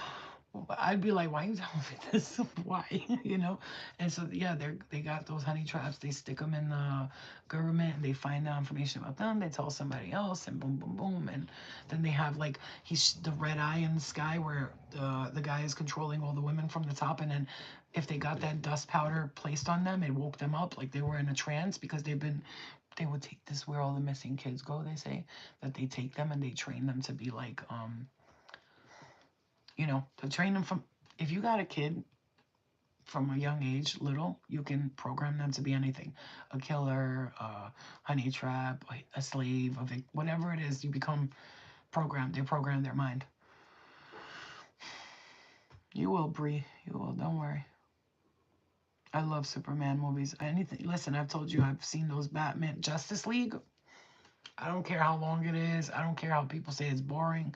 I'd be like, why you telling me this? Why? You know? And so yeah, they got those honey traps. They stick them in the government, and they find out information about them. They tell somebody else, and boom, boom, boom. And then they have like he's the red eye in the sky, where the guy is controlling all the women from the top, and then if they got that dust powder placed on them, it woke them up like they were in a trance because they would take this where all the missing kids go, they say, that they take them and they train them to be like, to train them from, if you got a kid from a young age, little, you can program them to be anything, a killer, a honey trap, a slave, whatever it is, you become programmed. They program their mind. You will, Bree. You will. Don't worry. I love Superman movies. Anything. Listen, I've told you I've seen those Batman Justice League. I don't care how long it is. I don't care how people say it's boring.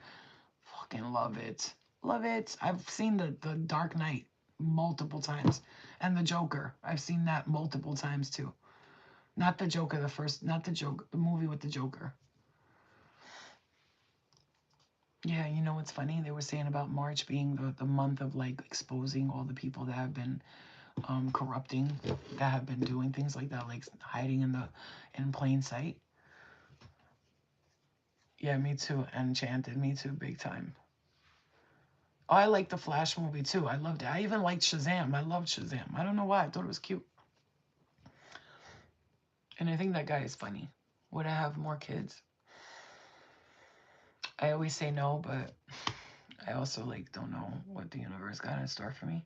Fucking love it. Love it. I've seen the Dark Knight multiple times. And the Joker. I've seen that multiple times too. Not the Joker, the first, not the Joker, the movie with the Joker. Yeah, you know what's funny? They were saying about March being the month of like exposing all the people that have been corrupting, that have been doing things like that, like hiding in plain sight. Yeah, me too. Enchanted, me too, big time. Oh, I like the Flash movie too. I loved it. I even liked Shazam. I loved Shazam. I don't know why. I thought it was cute. And I think that guy is funny. Would I have more kids? I always say no, but I also like don't know what the universe got in store for me.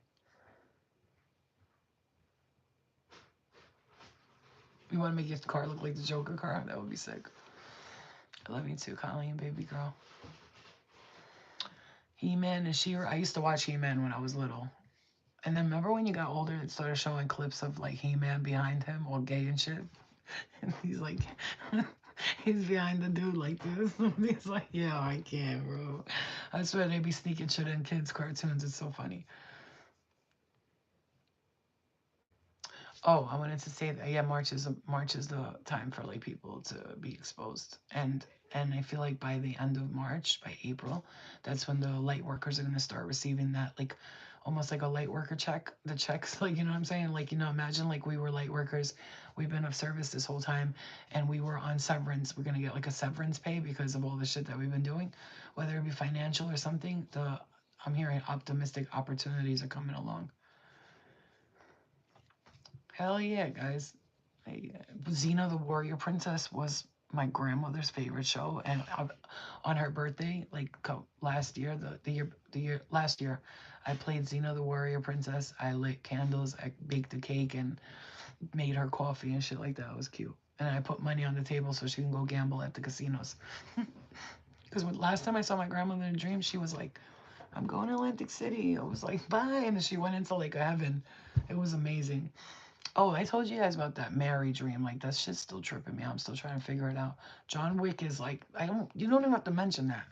You want to make your car look like the Joker car? That would be sick. I love you too, Colleen, baby girl. He-Man and She-Ra. I used to watch He-Man when I was little. And then remember when you got older, it started showing clips of like He-Man behind him, all gay and shit. And he's like, he's behind the dude like this. He's like, yeah, I can't, bro. I swear they be sneaking shit in kids' cartoons. It's so funny. Oh, I wanted to say that yeah, March is the time for like people to be exposed, and I feel like by the end of March, by April, that's when the light workers are gonna start receiving that like almost like a light worker check. The checks, like you know what I'm saying? Like imagine like we were light workers, we've been of service this whole time, and we were on severance. We're gonna get like a severance pay because of all the shit that we've been doing, whether it be financial or something. I'm hearing optimistic opportunities are coming along. Hell yeah, guys. Hey, Xena the Warrior Princess was my grandmother's favorite show, and on her birthday, like last year, the year last year, I played Xena the Warrior Princess. I lit candles, I baked a cake, and made her coffee and shit like that. It was cute. And I put money on the table so she can go gamble at the casinos. Because last time I saw my grandmother in a dream, she was like, "I'm going to Atlantic City." I was like, "Bye," and then she went into like a heaven. It was amazing. Oh, I told you guys about that Mary dream. Like that shit's still tripping me. I'm still trying to figure it out. John Wick is like you don't even have to mention that.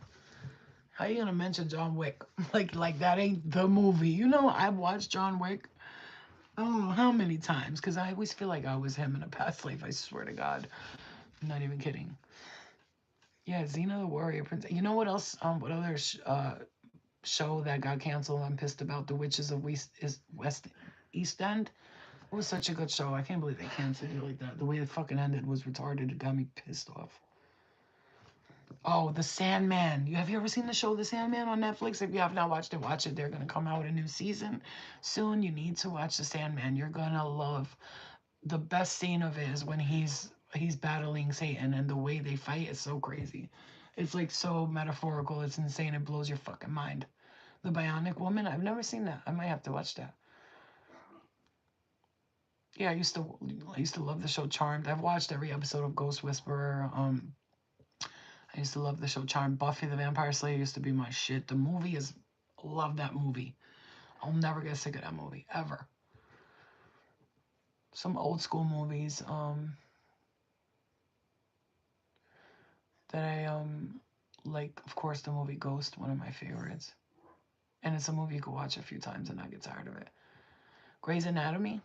How you gonna mention John Wick? like that ain't the movie. You know, I've watched John Wick. I don't know how many times because I always feel like I was him in a past life. I swear to God, I'm not even kidding. Yeah, Xena the Warrior Princess. You know what else? What other show that got canceled? I'm pissed about. The Witches of West East End. It was such a good show. I can't believe they canceled it like that. The way it fucking ended was retarded. It got me pissed off. Oh, The Sandman. Have you ever seen the show The Sandman on Netflix? If you have not watched it, watch it. They're gonna come out with a new season soon. You need to watch The Sandman. You're gonna love. The best scene of it is when he's battling Satan, and the way they fight is so crazy. It's like so metaphorical. It's insane. It blows your fucking mind. The Bionic Woman. I've never seen that. I might have to watch that. Yeah, I used to love the show Charmed. I've watched every episode of Ghost Whisperer. I used to love the show Charmed. Buffy the Vampire Slayer used to be my shit. The movie is love that movie. I'll never get sick of that movie ever. Some old school movies that I like. Of course, the movie Ghost, one of my favorites, and it's a movie you could watch a few times and not get tired of it. Grey's Anatomy.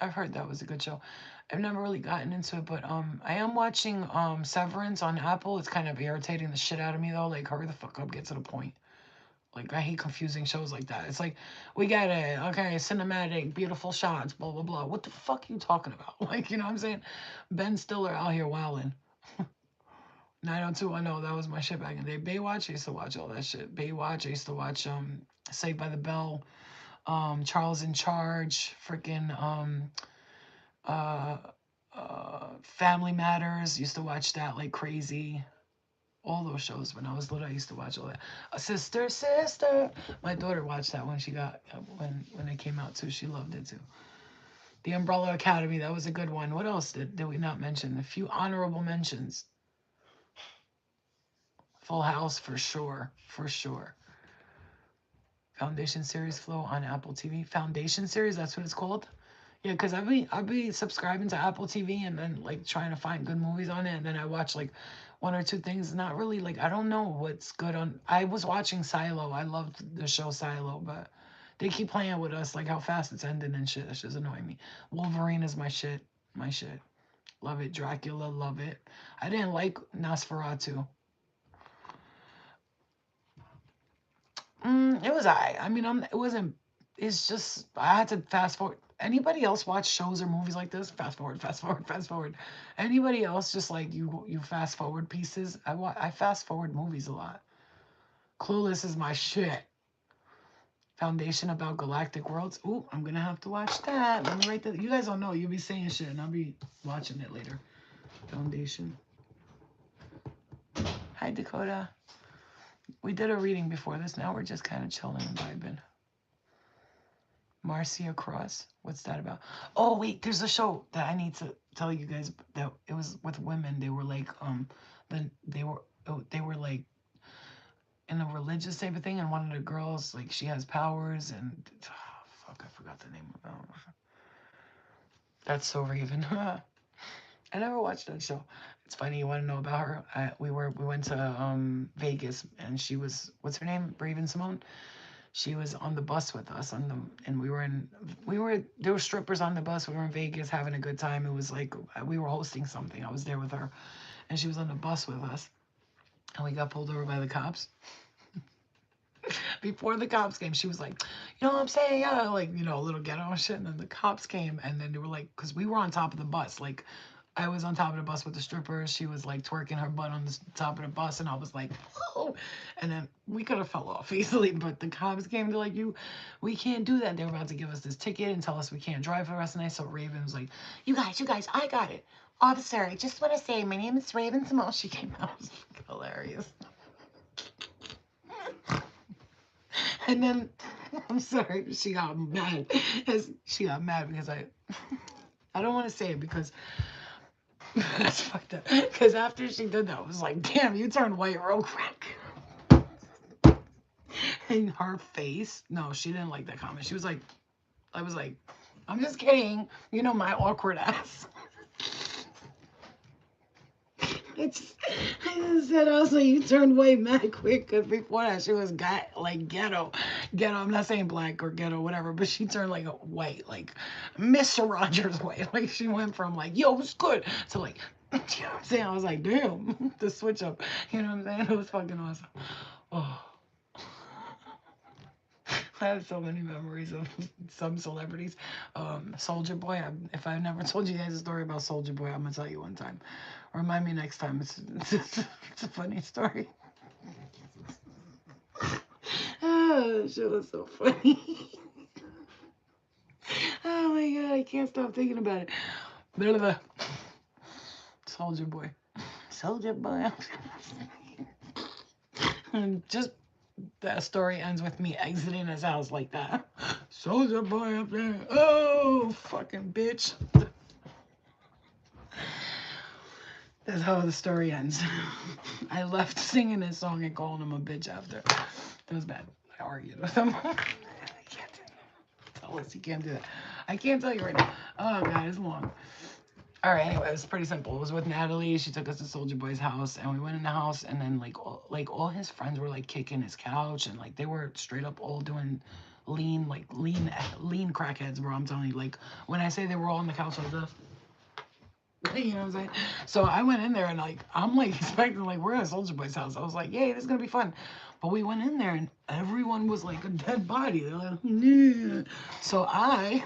I've heard that was a good show. I've never really gotten into it, but I am watching Severance on Apple. It's kind of irritating the shit out of me though. Like hurry the fuck up, get to the point. Like I hate confusing shows like that. It's like we got it, okay, cinematic, beautiful shots, blah blah blah. What the fuck are you talking about? Like you know what I'm saying? Ben Stiller out here wilding. 90210, that was my shit back in the day. Baywatch, I used to watch all that shit. Baywatch, I used to watch Saved by the Bell. Charles in Charge, freaking uh, Family Matters. Used to watch that like crazy. All those shows when I was little, I used to watch all that. Sister, sister. My daughter watched that when she got when it came out too. She loved it too. The Umbrella Academy, that was a good one. What else did we not mention? A few honorable mentions. Full House for sure, for sure. Foundation series flow on Apple TV. Foundation series, that's what it's called. Yeah, because I'd be subscribing to Apple TV and then like trying to find good movies on it, and then I watch like one or two things. Not really like I don't know what's good on. I was watching Silo. I loved the show Silo, but they keep playing with us like how fast it's ending and shit. That's just annoying me. Wolverine is my shit. My shit. Love it. Dracula, love it. I didn't like Nosferatu. It was I mean, it wasn't. It's just I had to fast forward. Anybody else watch shows or movies like this? Fast forward, fast forward, fast forward. Anybody else just like you fast forward pieces? I fast forward movies a lot. Clueless is my shit. Foundation about galactic worlds. Ooh, I'm gonna have to watch that. Let me write that. You guys don't know. You'll be saying shit, and I'll be watching it later. Foundation. Hi Dakota. We did a reading before this. Now we're just kind of chilling and vibing. Marcia Cross. What's that about? Oh wait, there's a show that I need to tell you guys that it was with women. They were like then they were like in a religious type of thing, and one of the girls like she has powers and fuck, I forgot the name of it. That's so Raven. I never watched that show. It's funny. You want to know about her? We went to Vegas, and she was what's her name? Raven Simone. She was on the bus with us on the and we were there were strippers on the bus. We were in Vegas having a good time. It was like we were hosting something. I was there with her, and she was on the bus with us, and we got pulled over by the cops. Before the cops came, she was like, you know what I'm saying? Yeah, like, a little ghetto shit. And then the cops came and then they were like, because we were on top of the bus. Like, I was on top of the bus with the strippers. She was like twerking her butt on the top of the bus. And I was like, oh. And then we could have fell off easily. But the cops came to like, we can't do that. They were about to give us this ticket and tell us we can't drive for the rest of the night. So Raven was like, you guys, I got it. Officer, I just want to say my name is Raven Simone. She came out. It was hilarious. And then I'm sorry, she got mad. She got mad because I don't want to say it because that's fucked up. Because after she did that, I was like, damn, you turned white real quick. And her face, no, she didn't like that comment. She was like, I was like, I'm just kidding. You know my awkward ass. I just said also you turned white mad quick because before that she was like ghetto. I'm not saying black or ghetto, whatever, but she turned like a white, like Mr. Rogers white. Like she went from like yo, it's good to like, you know what I'm saying? I was like, damn, the switch up. You know what I'm saying? It was fucking awesome. Oh. I have so many memories of some celebrities. Soldier Boy. If I've never told you guys a story about Soldier Boy, I'm gonna tell you one time. Remind me next time. It's a funny story. Oh, that shit was so funny. Oh my god, I can't stop thinking about it. Blah, blah, blah. Soldier Boy. Soldier Boy. And just that story ends with me exiting his house like that. Soldier Boy up there. Oh, fucking bitch. That's how the story ends. I left singing this song and calling him a bitch after. It was bad. I argued with him. I can't tell us he can't do that. I can't tell you right now. Oh god, it's long. All right. Anyway, it was pretty simple. It was with Natalie. She took us to Soldier Boy's house, and we went in the house, and then all his friends were like kicking his couch, and like they were straight up all doing lean crackheads, bro. I'm telling you, like when I say they were all on the couch like this. You know what I'm saying? So I went in there and like I'm like expecting like we're at Soldier Boy's house. I was like, yay, this is gonna be fun. But we went in there and everyone was like a dead body. They're like, nah. So I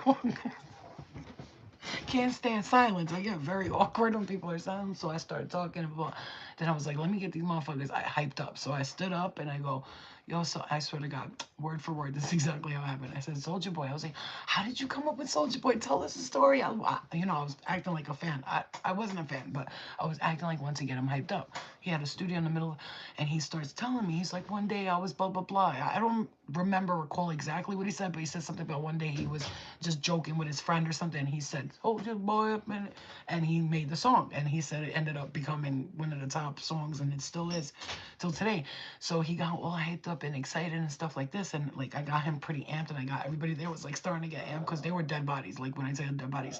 can't stand silence. I get very awkward when people are silent. So I started talking about. Then I was like, let me get these motherfuckers I hyped up. So I stood up and I go, Yo, so I swear to God, word for word, this is exactly how it happened. I said, Soldier Boy. I was like, how did you come up with Soldier Boy? Tell us the story. I was acting like a fan. I wasn't a fan, but I was acting like one to get him hyped up. He had a studio in the middle, and he starts telling me, he's like, one day I was blah, blah, blah. I don't recall exactly what he said, but he said something about one day he was just joking with his friend or something. And he said, Soldier Boy up in it. And he made the song. And he said it ended up becoming one of the top songs, and it still is till today. So he got all hyped up and excited and stuff like this, and like I got him pretty amped, and I got everybody there was like starting to get amped because they were dead bodies. Like when I say dead bodies,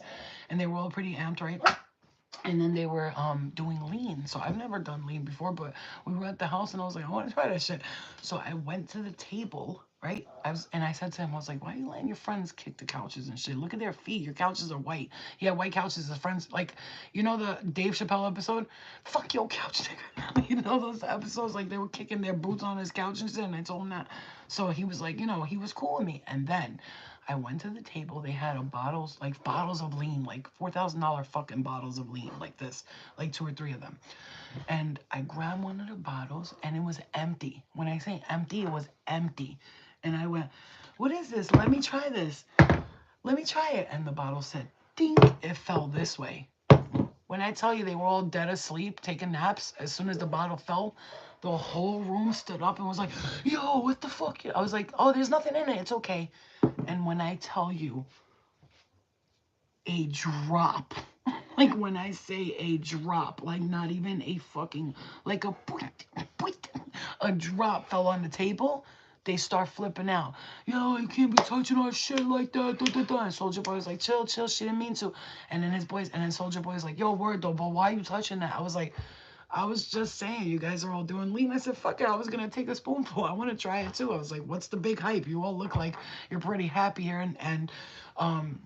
and they were all pretty amped, right? And then they were doing lean. So I've never done lean before, but we were at the house and I was like, I want to try that shit. So I went to the table, right? I said to him, I was like, why are you letting your friends kick the couches and shit? Look at their feet. Your couches are white. He had white couches. His friends, like, you know the Dave Chappelle episode? Fuck your couch, nigga. You know those episodes, like they were kicking their boots on his couch and shit, and I told him that. So he was like, he was cool with me. And then I went to the table. They had bottles of lean, like $4,000 fucking bottles of lean, like this, like two or three of them. And I grabbed one of the bottles, and it was empty. When I say empty, it was empty. And I went, "What is this? Let me try this. Let me try it." And the bottle said, "Ding!" It fell this way. When I tell you they were all dead asleep, taking naps, as soon as the bottle fell, the whole room stood up and was like, "Yo, what the fuck?" I was like, "Oh, there's nothing in it. It's okay." And when I tell you, a drop. Like when I say a drop, like not even a fucking, like a drop fell on the table. They start flipping out. Yo, you can't be touching our shit like that. Da, da, da. And Soldier Boy was like, chill, chill. She didn't mean to. And then Soldier Boy was like, yo, word though, but why are you touching that? I was like, I was just saying, you guys are all doing lean. I said, fuck it. I was going to take a spoonful. I want to try it too. I was like, what's the big hype? You all look like you're pretty happy here. Um,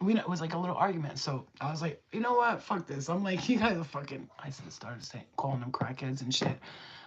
it was like a little argument. So I was like, you know what? Fuck this. I'm like, you guys are fucking. I started saying, calling them crackheads and shit.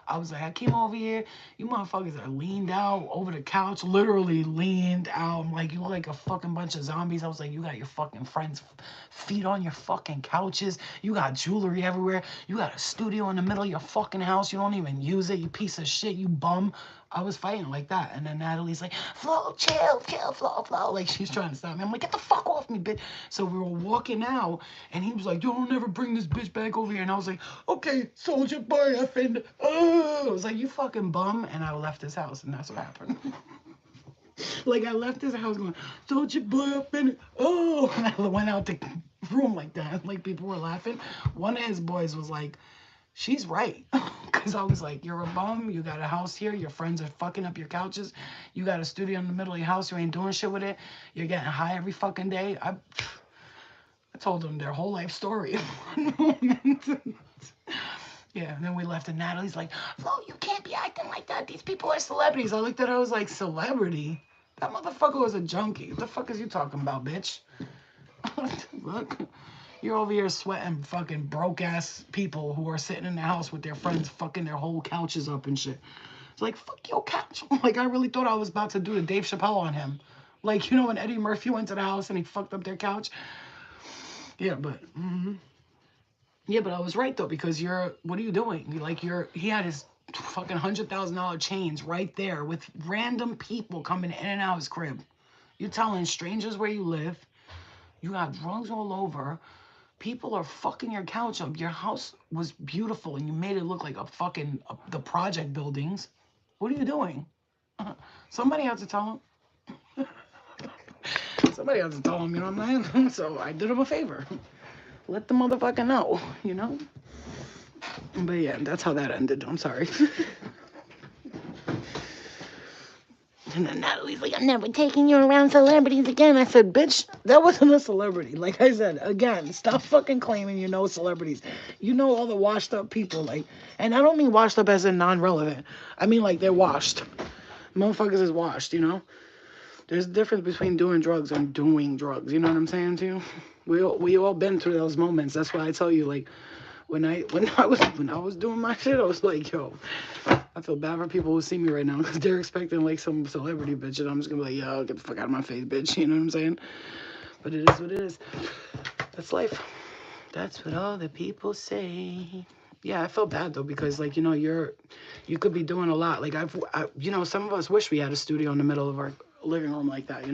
I was like, I came over here. You motherfuckers are leaned out over the couch, literally leaned out. I'm like, you look like a fucking bunch of zombies. I was like, you got your fucking friends' feet on your fucking couches. You got jewelry everywhere. You got a studio in the middle of your fucking house. You don't even use it, you piece of shit, you bum. I was fighting like that. And then Natalie's like, Flo, chill, chill, Flo, Flo. Like she's trying to stop me. I'm like, get the fuck off me, bitch. So we were walking out, and he was like, yo, don't ever bring this bitch back over here. And I was like, okay, Soldier Boy, effing. Oh, I was like, you fucking bum. And I left his house, and that's what happened. Like I left his house going, Soldier Boy up in it. Oh, and I went out the room like that. Like people were laughing. One of his boys was like, she's right. Because I was like, you're a bum. You got a house here. Your friends are fucking up your couches. You got a studio in the middle of your house. You ain't doing shit with it. You're getting high every fucking day. I told them their whole life story in one moment. Yeah, and then we left, and Natalie's like, Flo, you can't be acting like that. These people are celebrities. I looked at her, I was like, celebrity? That motherfucker was a junkie. What the fuck is you talking about, bitch? Look, you're over here sweating fucking broke ass people who are sitting in the house with their friends fucking their whole couches up and shit. It's like, fuck your couch. Like, I really thought I was about to do the Dave Chappelle on him. Like, you know, when Eddie Murphy went to the house and he fucked up their couch? Yeah, but, yeah, but I was right though, because what are you doing? He had his fucking $100,000 chains right there with random people coming in and out his crib. You're telling strangers where you live. You got drugs all over. People are fucking your couch up. Your house was beautiful and you made it look like the project buildings. What are you doing? Somebody had to tell him. Somebody had to tell him, you know what I'm saying? So I did him a favor. Let the motherfucker know, you know? But yeah, that's how that ended. I'm sorry. And then Natalie's like, I'm never taking you around celebrities again. I said, bitch, that wasn't a celebrity. Like I said, again, stop fucking claiming you know celebrities. You know all the washed up people. Like, and I don't mean washed up as in non-relevant. I mean like they're washed. Motherfuckers is washed, you know? There's a difference between doing drugs and doing drugs. You know what I'm saying to you? We all been through those moments. That's why I tell you, like, when I was doing my shit, I was like, yo, I feel bad for people who see me right now because they're expecting like some celebrity bitch, and I'm just gonna be like, yo, get the fuck out of my face, bitch. You know what I'm saying? But it is what it is. That's life. That's what all the people say. Yeah, I felt bad though because like you could be doing a lot. Like some of us wish we had a studio in the middle of our living room like that.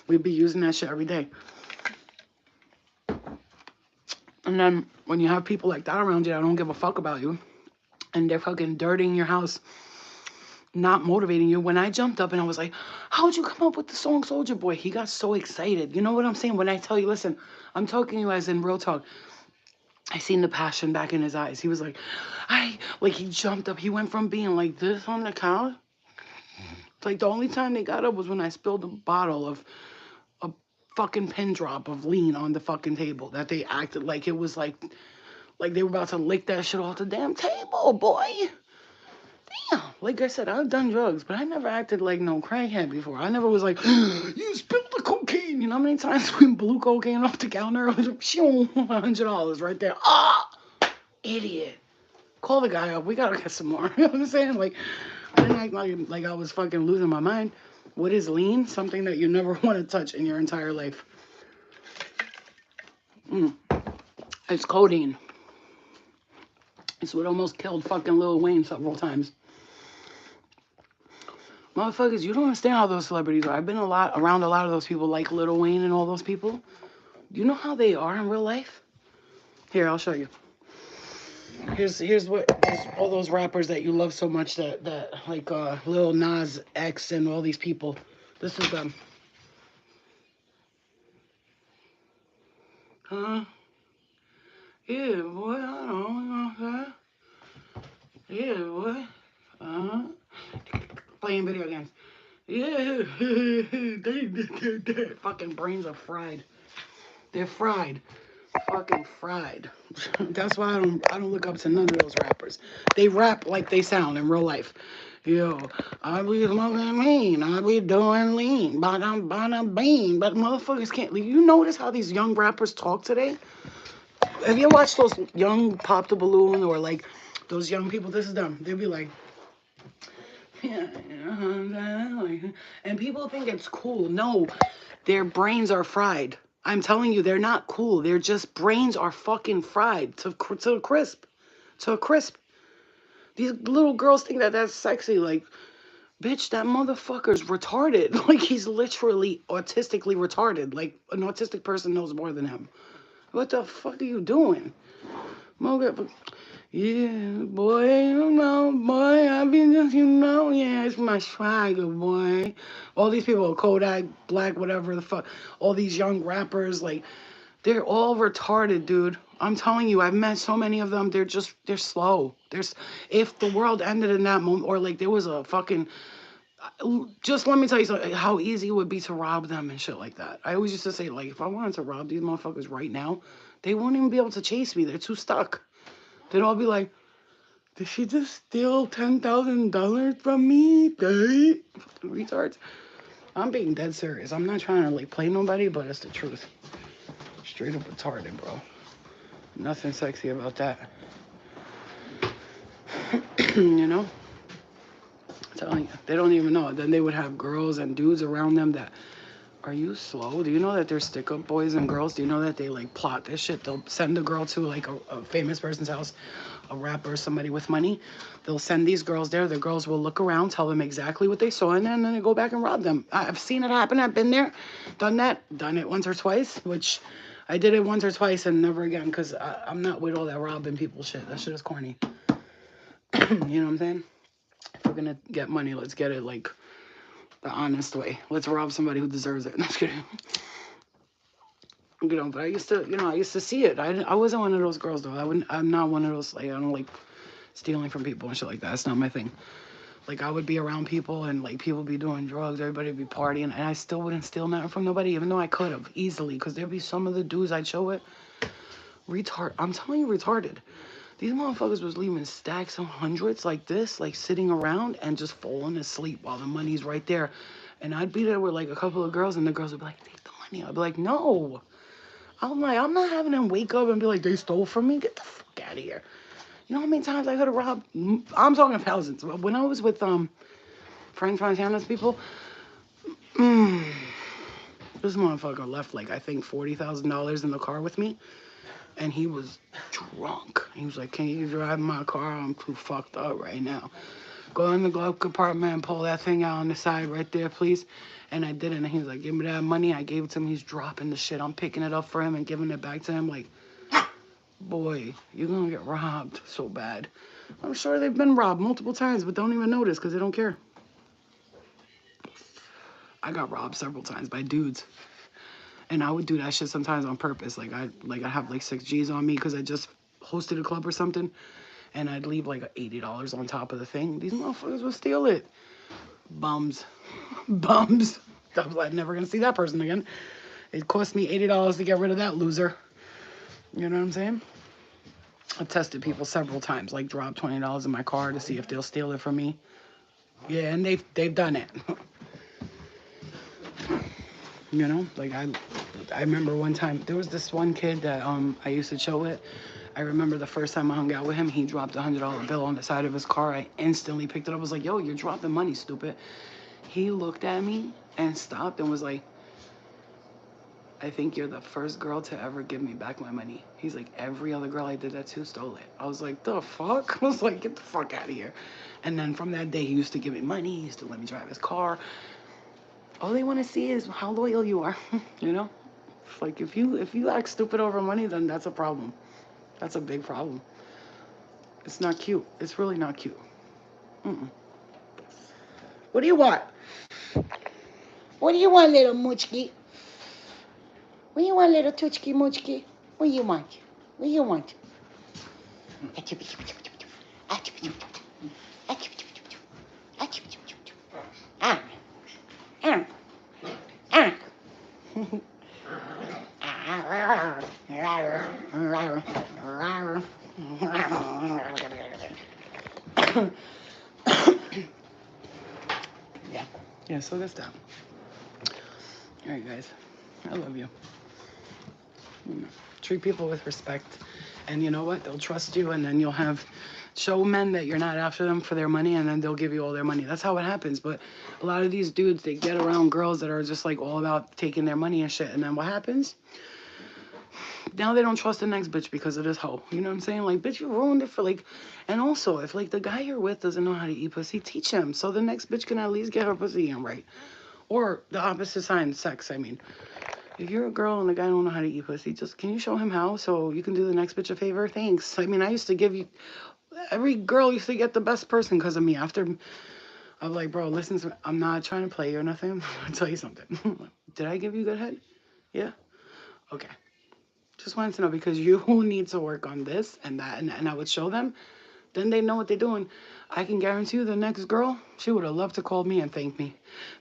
We'd be using that shit every day. And then when you have people like that around you that don't give a fuck about you and they're fucking dirtying your house, not motivating you. When I jumped up and I was like, how'd you come up with the song Soldier Boy? He got so excited. You know what I'm saying? When I tell you, listen, I'm talking to you as in real talk. I seen the passion back in his eyes. He was like he jumped up. He went from being like this on the couch. Like the only time they got up was when I spilled a bottle of a fucking pin drop of lean on the fucking table. That they acted like it was like they were about to lick that shit off the damn table, boy. Damn. Like I said, I've done drugs, but I never acted like no crackhead before. I never was like, you spilled the cocaine. You know how many times we blew cocaine off the counter? $100 right there. Ah, idiot. Call the guy up. We gotta get some more. You know what I'm saying? Like, I didn't act like I was fucking losing my mind. What is lean? Something that you never want to touch in your entire life. It's codeine. It's what almost killed fucking Lil Wayne several times. Motherfuckers, you don't understand how those celebrities are. I've been around a lot of those people, like Lil Wayne and all those people. You know how they are in real life? Here, I'll show you. Here's all those rappers that you love so much that like Lil Nas X and all these people. This is them. Huh? Yeah, boy, I don't know. Yeah, boy. Uh-huh. Playing video games. Yeah, their fucking brains are fried. They're fried. Fucking fried. That's why I don't look up to none of those rappers. They rap like they sound in real life. Yo, I be smoking lean, I be doing lean, bada bean, but motherfuckers can't. You notice how these young rappers talk today? Have you watched those young Pop the Balloon or like those young people? This is them. They'll be like, yeah, and people think it's cool. No, their brains are fried. I'm telling you, they're not cool. They're just brains are fucking fried to a crisp, to a crisp. These little girls think that that's sexy. Like, bitch, that motherfucker's retarded. Like, he's literally autistically retarded. Like, an autistic person knows more than him. What the fuck are you doing? Yeah, boy, you know, boy, I be just, yeah, it's my swagger, boy. All these people, Kodak, Black, whatever the fuck, all these young rappers, like, they're all retarded, dude. I'm telling you, I've met so many of them. They're slow. If the world ended in that moment, or like there was a fucking, just let me tell you something, how easy it would be to rob them and shit like that. I always used to say, like, if I wanted to rob these motherfuckers right now, they won't even be able to chase me. They're too stuck. They'd all be like, did she just steal $10,000 from me? Retards. I'm being dead serious. I'm not trying to like play nobody, but it's the truth. Straight up retarded, bro. Nothing sexy about that. you know? I'm telling you. They don't even know. Then they would have girls and dudes around them that, are you slow? Do you know that there's stick up boys and girls? Do you know that they like plot this shit? They'll send a girl to like a famous person's house, a rapper, somebody with money. They'll send these girls there. The girls will look around, tell them exactly what they saw, and then they go back and rob them. I've seen it happen. I've been there, done that, done it once or twice, which I did it once or twice and never again because I'm not with all that robbing people shit. That shit is corny. You know what I'm saying? If we're gonna get money, let's get it like the honest way. Let's rob somebody who deserves it. No, I'm just kidding. But I used to see it. I wasn't one of those girls though. I'm not one of those. Like, I don't like stealing from people and shit like that. That's not my thing. Like, I would be around people and like people be doing drugs, everybody would be partying, and I still wouldn't steal nothing from nobody, even though I could have easily. Because there'd be some of the dudes I'd show it, I'm telling you, retarded. These motherfuckers was leaving stacks of hundreds like this, like sitting around and just falling asleep while the money's right there. And I'd be there with like a couple of girls, and the girls would be like, take the money. I'd be like, no. I'm not having them wake up and be like, they stole from me. Get the fuck out of here. You know how many times I could have robbed? I'm talking thousands. When I was with Frank Fontana's people, this motherfucker left like I think $40,000 in the car with me. And he was drunk. He was like, "Can you drive my car? I'm too fucked up right now. Go in the glove compartment and pull that thing out on the side right there, please." And I did it. And he was like, "Give me that money." I gave it to him. He's dropping the shit. I'm picking it up for him and giving it back to him. Like, boy, you're gonna get robbed so bad. I'm sure they've been robbed multiple times, but don't even notice because they don't care. I got robbed several times by dudes. And I would do that shit sometimes on purpose. I have like 6 G's on me because I just hosted a club or something, and I'd leave like $80 on top of the thing. These motherfuckers would steal it. Bums, bums. I was like, never gonna see that person again. It cost me $80 to get rid of that loser. You know what I'm saying? I've tested people several times, like drop $20 in my car to see if they'll steal it from me. Yeah, and they've done it. You know, like I remember one time there was this one kid that I used to chill with. I remember the first time I hung out with him, he dropped $100 bill on the side of his car. I instantly picked it up. I was like, "Yo, you're dropping money, stupid." He looked at me and stopped and was like, "I think you're the first girl to ever give me back my money." He's like, "Every other girl I did that to stole it." I was like, "The fuck?" I was like, "Get the fuck out of here." And then from that day, he used to give me money. He used to let me drive his car. All they want to see is how loyal you are, you know? Like if you act stupid over money, then that's a problem. That's a big problem. It's not cute. It's really not cute. Mm-mm. What do you want? What do you want, little moochkie? What do you want, little toochkie moochkie? What do you want? What do you want? Ah, ah, ah. Yeah. Yeah, so that's that. All right, guys. I love you. Treat people with respect. And you know what? They'll trust you, and then you'll have show men that you're not after them for their money, and then they'll give you all their money. That's how it happens. But a lot of these dudes, they get around girls that are just like all about taking their money and shit. And then what happens? Now they don't trust the next bitch because of this hoe. You know what I'm saying? Like, bitch, you ruined it for like. And also, if like the guy you're with doesn't know how to eat pussy, teach him so the next bitch can at least get her pussy in right. Or the opposite sign, sex. I mean, if you're a girl and the guy don't know how to eat pussy, just can you show him how so you can do the next bitch a favor? Thanks. I mean, I used to give you. Every girl used to get the best person because of me. After I'm like, bro, listen to me. I'm not trying to play you or nothing. I'll tell you something. Did I give you good head? Yeah. Okay. Just wanted to know because you need to work on this and that, and I would show them. Then they know what they're doing. I can guarantee you the next girl, she would have loved to call me and thank me.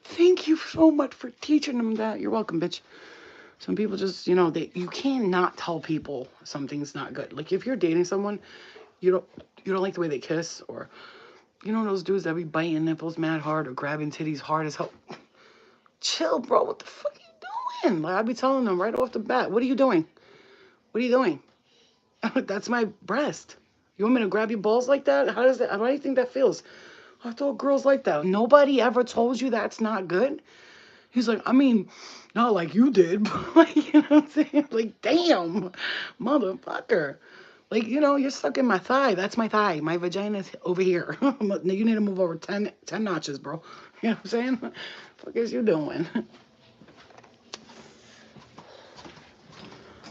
Thank you so much for teaching them that. You're welcome, bitch. Some people just, you cannot tell people something's not good. Like if you're dating someone, you don't like the way they kiss, or those dudes that be biting nipples mad hard or grabbing titties hard as hell. Chill, bro. What the fuck are you doing? Like I be telling them right off the bat, what are you doing? What are you doing? That's my breast. You want me to grab your balls like that? How do you think that feels? I thought girls like that. Nobody ever told you that's not good? He's like, I mean, not like you did, but like, you know what I'm saying? Like, damn, motherfucker. Like, you're sucking my thigh. That's my thigh. My vagina's over here. You need to move over 10 notches, bro. You know what I'm saying? What the fuck is you doing?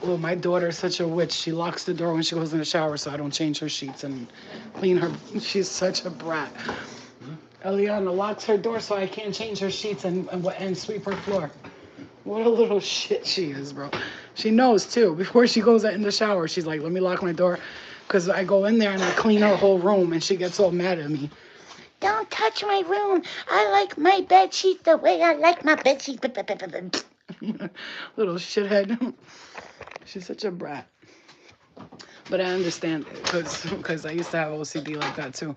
Well, my daughter's such a witch. She locks the door when she goes in the shower so I don't change her sheets and clean her. She's such a brat. Eliana locks her door so I can't change her sheets and sweep her floor. What a little shit she is, bro. She knows, too. Before she goes in the shower, she's like, let me lock my door. Because I go in there and I clean her whole room, and she gets all mad at me. Don't touch my room. I like my bed sheets the way I like my bed sheets. Little shithead. She's such a brat. But I understand it because I used to have OCD like that, too.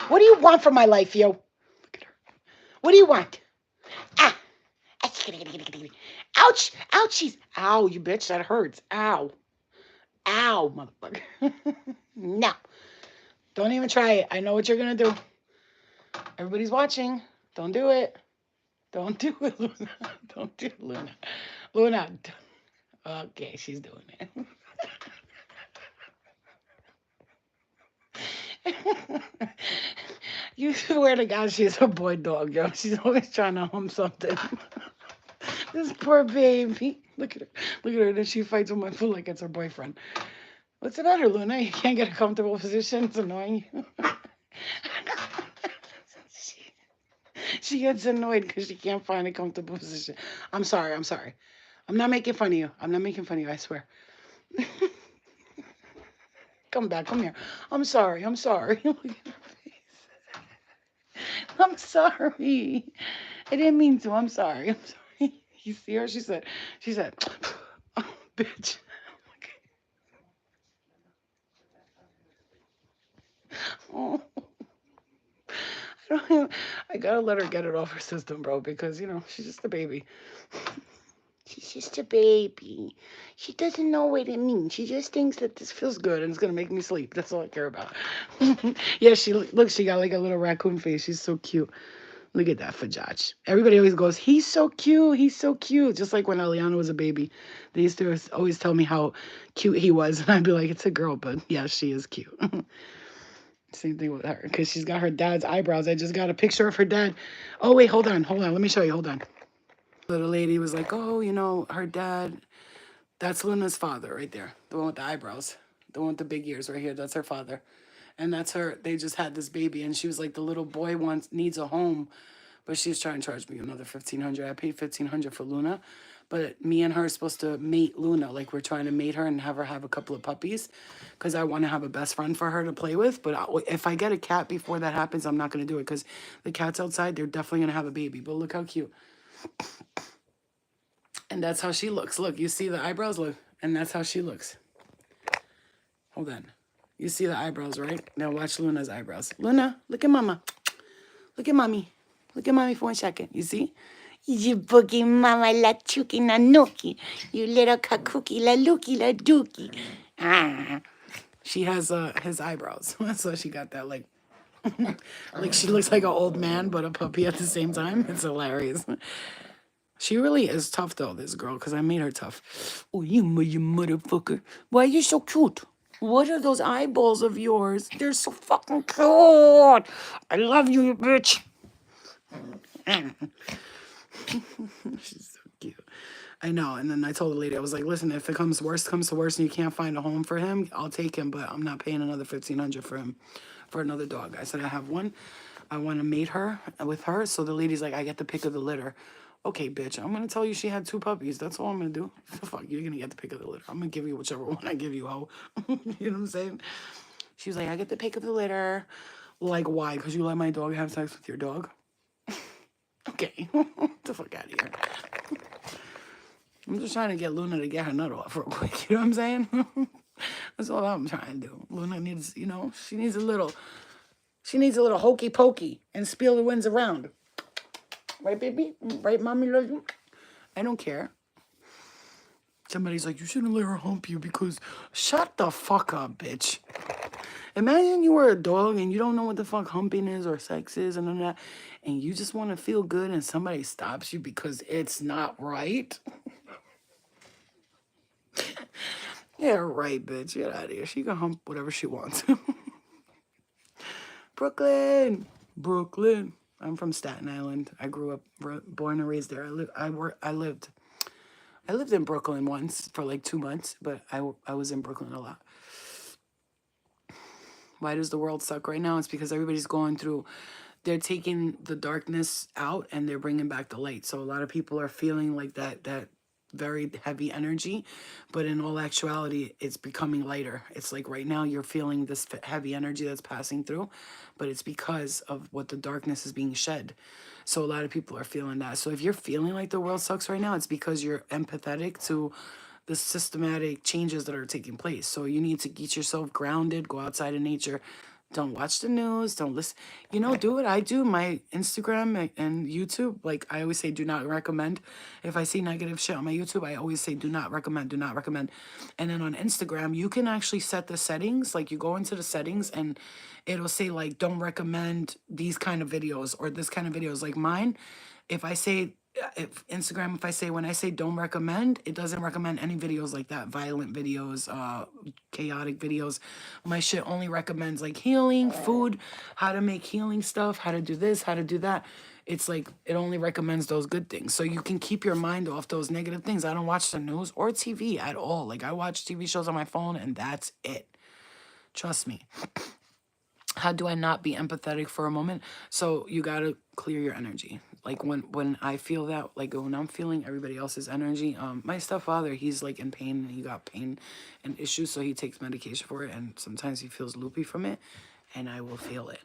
What do you want from my life, yo? Look at her. What do you want? Ah. Ouch! Ouchies! Ow, you bitch, that hurts. Ow. Ow, motherfucker. No. Don't even try it. I know what you're gonna do. Everybody's watching. Don't do it. Don't do it, Luna. Don't do it, Luna. Luna. Okay, she's doing it. You swear to God, she's a boy dog, yo. She's always trying to hum something. This poor baby. Look at her. Look at her. Then she fights with my foot like it's her boyfriend. What's the matter, Luna? You can't get a comfortable position. It's annoying you. she, she gets annoyed because she can't find a comfortable position. I'm sorry. I'm sorry. I'm not making fun of you. I'm not making fun of you. I swear. Come back. Come here. I'm sorry. I'm sorry. I'm sorry. I didn't mean to. I'm sorry. I'm sorry. You see her? She said, oh, bitch. Oh, I don't even, I gotta let her get it off her system, bro, because she's just a baby. She's just a baby. She doesn't know what it means. She just thinks that this feels good and it's gonna make me sleep. That's all I care about. Yeah, she look. She got like a little raccoon face. She's so cute. Look at that for Josh. Everybody always goes, he's so cute. He's so cute. Just like when Eliana was a baby, they used to always tell me how cute he was, and I'd be like, it's a girl, but yeah, she is cute. Same thing with her because she's got her dad's eyebrows. I just got a picture of her dad. Oh wait, hold on, hold on. Let me show you. Hold on. Little lady was like, oh, her dad. That's Luna's father right there. The one with the eyebrows. The one with the big ears right here. That's her father. And that's her. They just had this baby, and she was like, the little boy needs a home, but she's trying to charge me another 1,500. I paid 1,500 for Luna, but me and her are supposed to mate Luna. Like we're trying to mate her and have her have a couple of puppies, because I want to have a best friend for her to play with. But if I get a cat before that happens, I'm not gonna do it because the cats outside, they're definitely gonna have a baby. But look how cute. And that's how she looks. Look, you see the eyebrows? Look, and that's how she looks. Hold on. You see the eyebrows, right? Now watch Luna's eyebrows. Luna, look at mama. Look at mommy. Look at mommy for 1 second. You see? You boogie mama la chuki na nookie. You little kakuki la lookie la dookie. Ah. She has his eyebrows. So she got that like she looks like an old man but a puppy at the same time. It's hilarious. She really is tough though, this girl, because I made her tough. Oh, you motherfucker. Why are you so cute? What are those eyeballs of yours? They're so fucking cute. I love you, you bitch. She's so cute. I know. And then I told the lady, I was like, listen, if it comes to worst, and you can't find a home for him, I'll take him, but I'm not paying another 1,500 for him, for another dog. I said, I have one. I want to mate her with her. So the lady's like, I get the pick of the litter. Okay, bitch, I'm gonna tell you she had 2 puppies. That's all I'm gonna do. Fuck, you're gonna get the pick of the litter. I'm gonna give you whichever one I give you, ho. You know what I'm saying? She was like, I get the pick of the litter. Like, why? Because you let my dog have sex with your dog? Okay, get the fuck out of here. I'm just trying to get Luna to get her nut off real quick. You know what I'm saying? That's all I'm trying to do. Luna needs, she needs a little hokey pokey and spill the winds around. Right, baby? Right, mommy love you? I don't care. Somebody's like, you shouldn't let her hump you because... Shut the fuck up, bitch. Imagine you were a dog and you don't know what the fuck humping is or sex is and all that, and you just want to feel good and somebody stops you because it's not right. Yeah, right, bitch. Get out of here. She can hump whatever she wants. Brooklyn. Brooklyn. I'm from Staten Island. I grew up, born and raised there. I lived in Brooklyn once for like 2 months, but I was in Brooklyn a lot. Why does the world suck right now? It's because everybody's going through, they're taking the darkness out and they're bringing back the light. So a lot of people are feeling like that very heavy energy, but in all actuality, it's becoming lighter. It's like right now you're feeling this heavy energy that's passing through, but it's because of what the darkness is being shed. So a lot of people are feeling that. So if you're feeling like the world sucks right now, it's because you're empathetic to the systematic changes that are taking place. So you need to get yourself grounded, go outside in nature. Don't watch the news. Don't listen. Do what I do. My Instagram and YouTube, like I always say, do not recommend. If I see negative shit on my YouTube, I always say, do not recommend, do not recommend. And then on Instagram, you can actually set the settings. Like you go into the settings and it'll say like, don't recommend these kind of videos or this kind of videos. Like mine, if I say if Instagram, if I say, when I say don't recommend, it doesn't recommend any videos like that, violent videos, chaotic videos. My shit only recommends like healing, food, how to make healing stuff, how to do this, how to do that. It's like it only recommends those good things. So you can keep your mind off those negative things. I don't watch the news or TV at all. Like I watch TV shows on my phone and that's it. Trust me. How do I not be empathetic for a moment? So you gotta clear your energy. Like when I feel that, like when I'm feeling everybody else's energy, my stepfather, he's like in pain and he got pain and issues, so he takes medication for it, and sometimes he feels loopy from it, and I will feel it.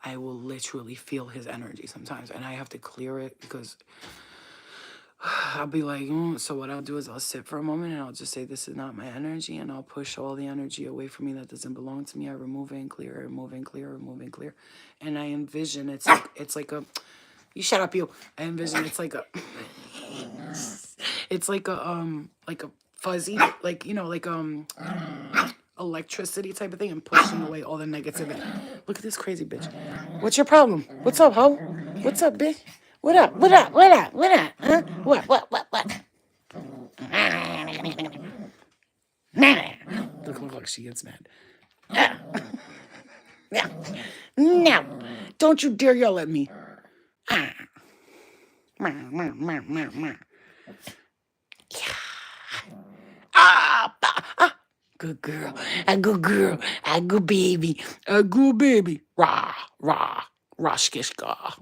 I will literally feel his energy sometimes, and I have to clear it because I'll be like, so what I'll do is I'll sit for a moment and I'll just say, this is not my energy. And I'll push all the energy away from me that doesn't belong to me. I remove it and clear, remove and clear, remove and clear. And I envision it's like a, you shut up, you. I envision it's like a fuzzy, like, like, electricity type of thing and pushing away all the negativity. Look at this crazy bitch. What's your problem? What's up, ho? What's up, bitch? What up? What up? What up? What up? Huh? What? Look, she gets mad. Yeah. No. Don't you dare yell at me. Good girl. A good girl. A good baby. A good baby. Rah, rah. Rashkishka.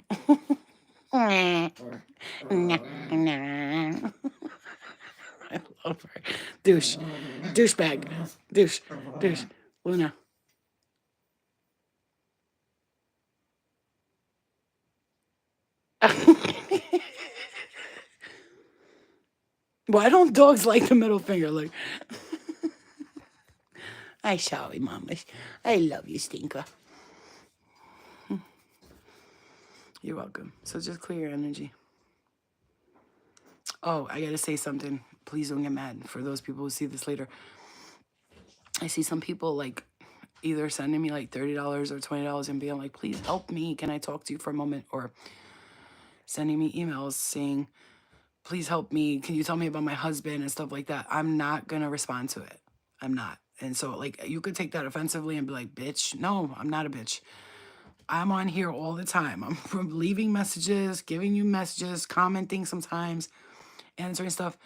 Nah, nah. I love her. Douche. Douchebag. Douche. Douche. Luna. Why don't dogs like the middle finger? Like, I sorry, mama. I love you, stinker. You're welcome. So just clear your energy. Oh, I gotta say something. Please don't get mad for those people who see this later. I see some people like either sending me like $30 or $20 and being like, please help me. Can I talk to you for a moment? Or sending me emails saying, please help me. Can you tell me about my husband and stuff like that? I'm not gonna respond to it. I'm not. And so like you could take that offensively and be like, bitch. No, I'm not a bitch. I'm on here all the time. I'm leaving messages, giving you messages, commenting sometimes, answering stuff.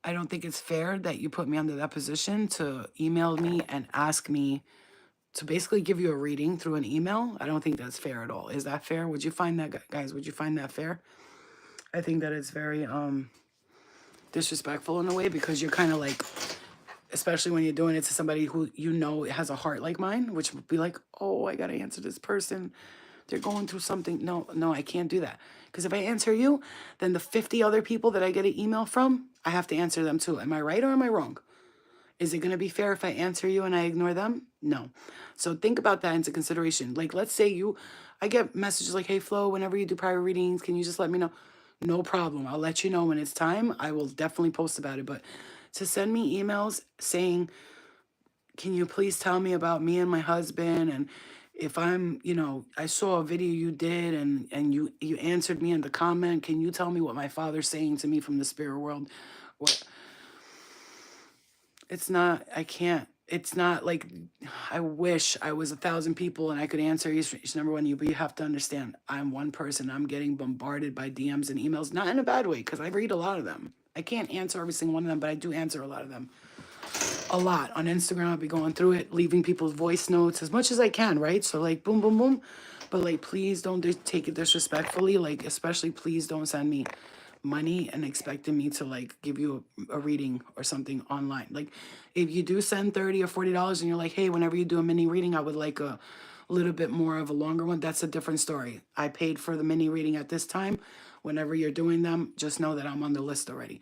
I don't think it's fair that you put me under that position to email me and ask me to basically give you a reading through an email. I don't think that's fair at all. Is that fair? Would you find that, guys? Would you find that fair? I think that it's very disrespectful in a way because you're kind of like, especially when you're doing it to somebody who you know has a heart like mine, which would be like, oh, I gotta answer this person. They're going through something. No, I can't do that. Because if I answer you, then the 50 other people that I get an email from, I have to answer them too. Am I right or am I wrong? Is it going to be fair if I answer you and I ignore them? No. So think about that into consideration. Like, let's say I get messages like, hey, Flo, whenever you do private readings, can you just let me know? No problem. I'll let you know when it's time. I will definitely post about it. But to send me emails saying, can you please tell me about me and my husband? And if I'm, I saw a video you did and you answered me in the comment. Can you tell me what my father's saying to me from the spirit world? What it's not, I can't, it's not like I wish I was 1,000 people and I could answer each number one of you, but you have to understand I'm one person. I'm getting bombarded by DMs and emails, not in a bad way, because I read a lot of them. I can't answer every single one of them, but I do answer a lot of them. A lot on Instagram. I'll be going through it, leaving people's voice notes as much as I can, right? So like boom, boom, boom. But like, please don't take it disrespectfully. Like, especially please don't send me money and expecting me to like give you a reading or something online. Like if you do send $30 or $40 and you're like, hey, whenever you do a mini reading, I would like a little bit more of a longer one. That's a different story. I paid for the mini reading at this time. Whenever you're doing them, just know that I'm on the list already.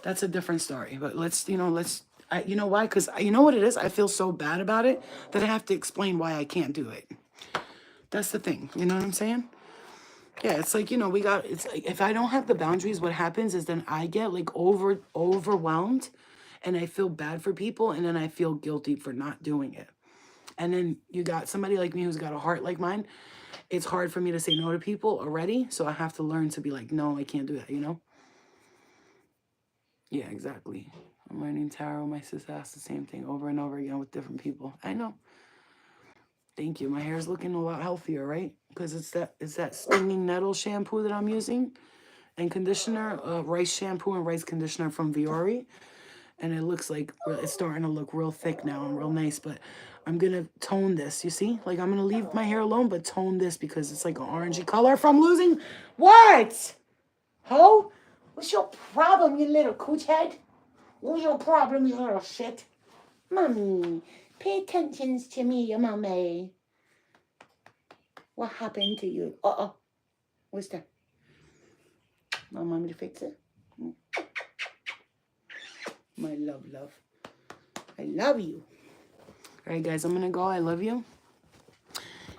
That's a different story. But you know why? Because you know what it is? I feel so bad about it that I have to explain why I can't do it. That's the thing. You know what I'm saying? Yeah, it's like, it's like if I don't have the boundaries, what happens is then I get like overwhelmed and I feel bad for people and then I feel guilty for not doing it. And then you got somebody like me who's got a heart like mine. It's hard for me to say no to people already. So I have to learn to be like, no, I can't do that, Yeah, exactly. I'm learning tarot. My sister asked the same thing over and over again with different people. I know. Thank you. My hair's looking a lot healthier, right? Because it's that stinging nettle shampoo that I'm using and conditioner, rice shampoo and rice conditioner from Viore. And it looks like it's starting to look real thick now and real nice. But I'm gonna tone this. You see, like I'm gonna leave my hair alone, but tone this because it's like an orangey color from losing. What? Ho? What's your problem, you little cooch head? What's your problem, you little shit? Mommy, pay attention to me, mommy. What happened to you? Uh-oh. What's that? Want mommy to fix it? My love, love. I love you. All right, guys, I'm gonna go. I love you.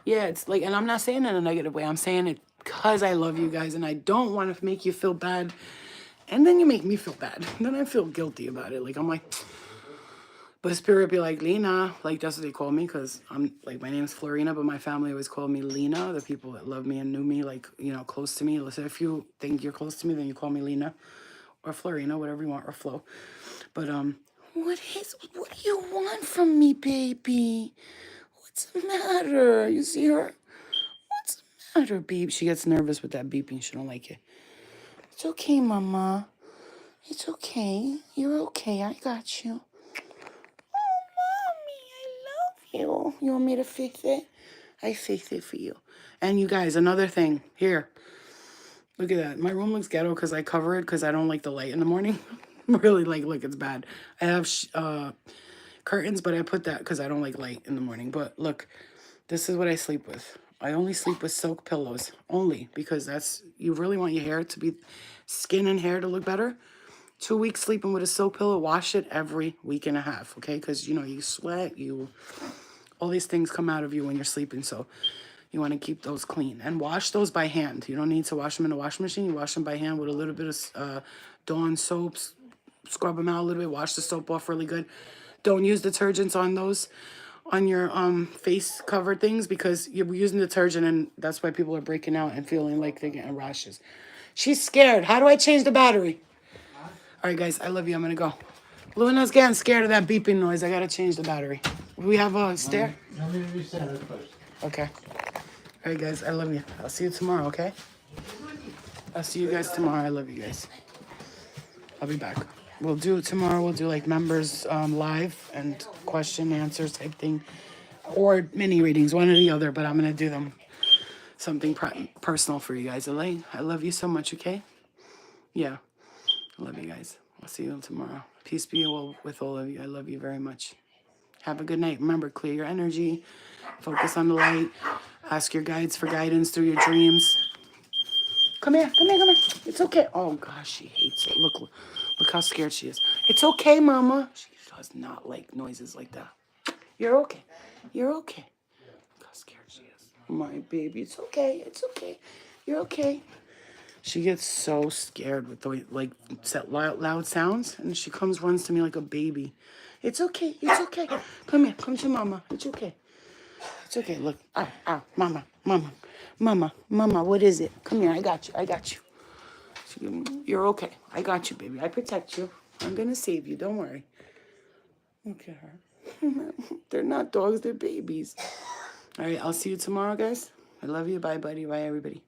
Yeah, it's like, and I'm not saying it in a negative way. I'm saying it because I love you guys and I don't want to make you feel bad. And then you make me feel bad. Then I feel guilty about it. Like, I'm like, but Spirit be like, Lena. Like, that's what they call me because I'm like, my name is Florina, but my family always called me Lena. The people that love me and knew me, like, you know, close to me. Listen, if you think you're close to me, then you call me Lena or Florina, whatever you want, or Flo. But, what do you want from me, baby? What's the matter? You see her? What's the matter, babe? She gets nervous with that beeping. She don't like it. It's okay, Mama. It's okay. You're okay. I got you. Oh, Mommy, I love you. You want me to fix it? I fixed it for you. And you guys, another thing. Here. Look at that. My room looks ghetto because I cover it because I don't like the light in the morning. Really, like, look, it's bad. I have curtains, but I put that because I don't like light in the morning. But look, this is what I sleep with. I only sleep with silk pillows, only because that's, you really want your hair to be, skin and hair to look better. 2 weeks sleeping with a silk pillow, wash it every week and a half, okay? Because, you know, you sweat, all these things come out of you when you're sleeping, so you want to keep those clean. And wash those by hand. You don't need to wash them in a washing machine. You wash them by hand with a little bit of Dawn soaps. Scrub them out a little bit. Wash the soap off really good. Don't use detergents on those, on your face cover things, because you're using detergent and that's why people are breaking out and feeling like they're getting rashes. She's scared. How do I change the battery? All right, guys, I love you. I'm going to go. Luna's getting scared of that beeping noise. I got to change the battery. We have a stair? Let me reset it first. Okay. All right, guys, I love you. I'll see you tomorrow, okay? I'll see you guys tomorrow. I love you guys. I'll be back. We'll do like members live and question answers type thing, or mini readings, one or the other, but I'm going to do them something personal for you guys. Elaine, I love you so much, okay? Yeah, I love you guys. I'll see you tomorrow. Peace be with all of you. I love you very much. Have a good night. Remember, clear your energy. Focus on the light. Ask your guides for guidance through your dreams. Come here, come here, come here. It's okay. Oh, gosh, she hates it. Look how scared she is. It's okay, Mama. She does not like noises like that. You're okay. You're okay. Look how scared she is. My baby, it's okay. It's okay. You're okay. She gets so scared with the like set loud sounds, and she runs to me like a baby. It's okay. It's okay. Come here. Come to Mama. It's okay. It's okay. Look. Ow, ow. Mama. Mama. Mama. Mama. What is it? Come here. I got you. I got you. You're okay. I got you, baby. I protect you. I'm gonna save you. Don't worry. Look at her. They're not dogs. They're babies. All right. I'll see you tomorrow, guys. I love you. Bye, buddy. Bye, everybody.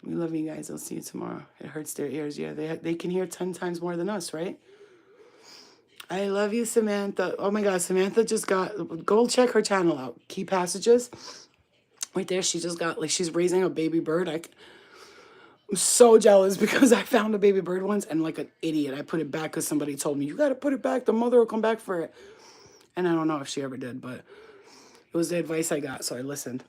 We love you guys. I'll see you tomorrow. It hurts their ears. Yeah, they can hear 10 times more than us, right? I love you, Samantha. Oh my God, Samantha just got, go check her channel out. Key Passages. Right there, she just got, like, she's raising a baby bird. I'm so jealous because I found a baby bird once and like an idiot, I put it back because somebody told me, you got to put it back. The mother will come back for it. And I don't know if she ever did, but it was the advice I got, so I listened.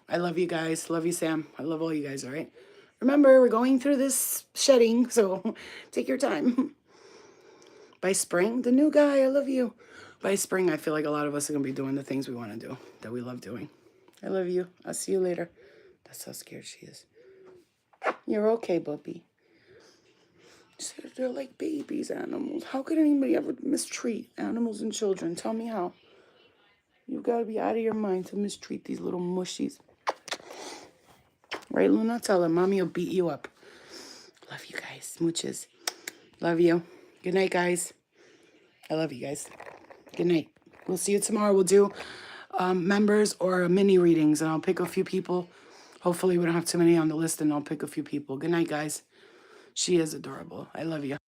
I love you guys. Love you, Sam. I love all you guys, all right? Remember, we're going through this shedding, so take your time. By spring, the new guy, I love you. By spring, I feel like a lot of us are going to be doing the things we want to do, that we love doing. I love you. I'll see you later. That's how scared she is. You're okay, Buppy. They're like babies, animals. How could anybody ever mistreat animals and children? Tell me how. You've got to be out of your mind to mistreat these little mushies. Right, Luna? Tell her. Mommy will beat you up. Love you guys. Smooches. Love you. Good night, guys. I love you guys. Good night. We'll see you tomorrow. We'll do members or mini readings, and I'll pick a few people. Hopefully, we don't have too many on the list, and I'll pick a few people. Good night, guys. She is adorable. I love you.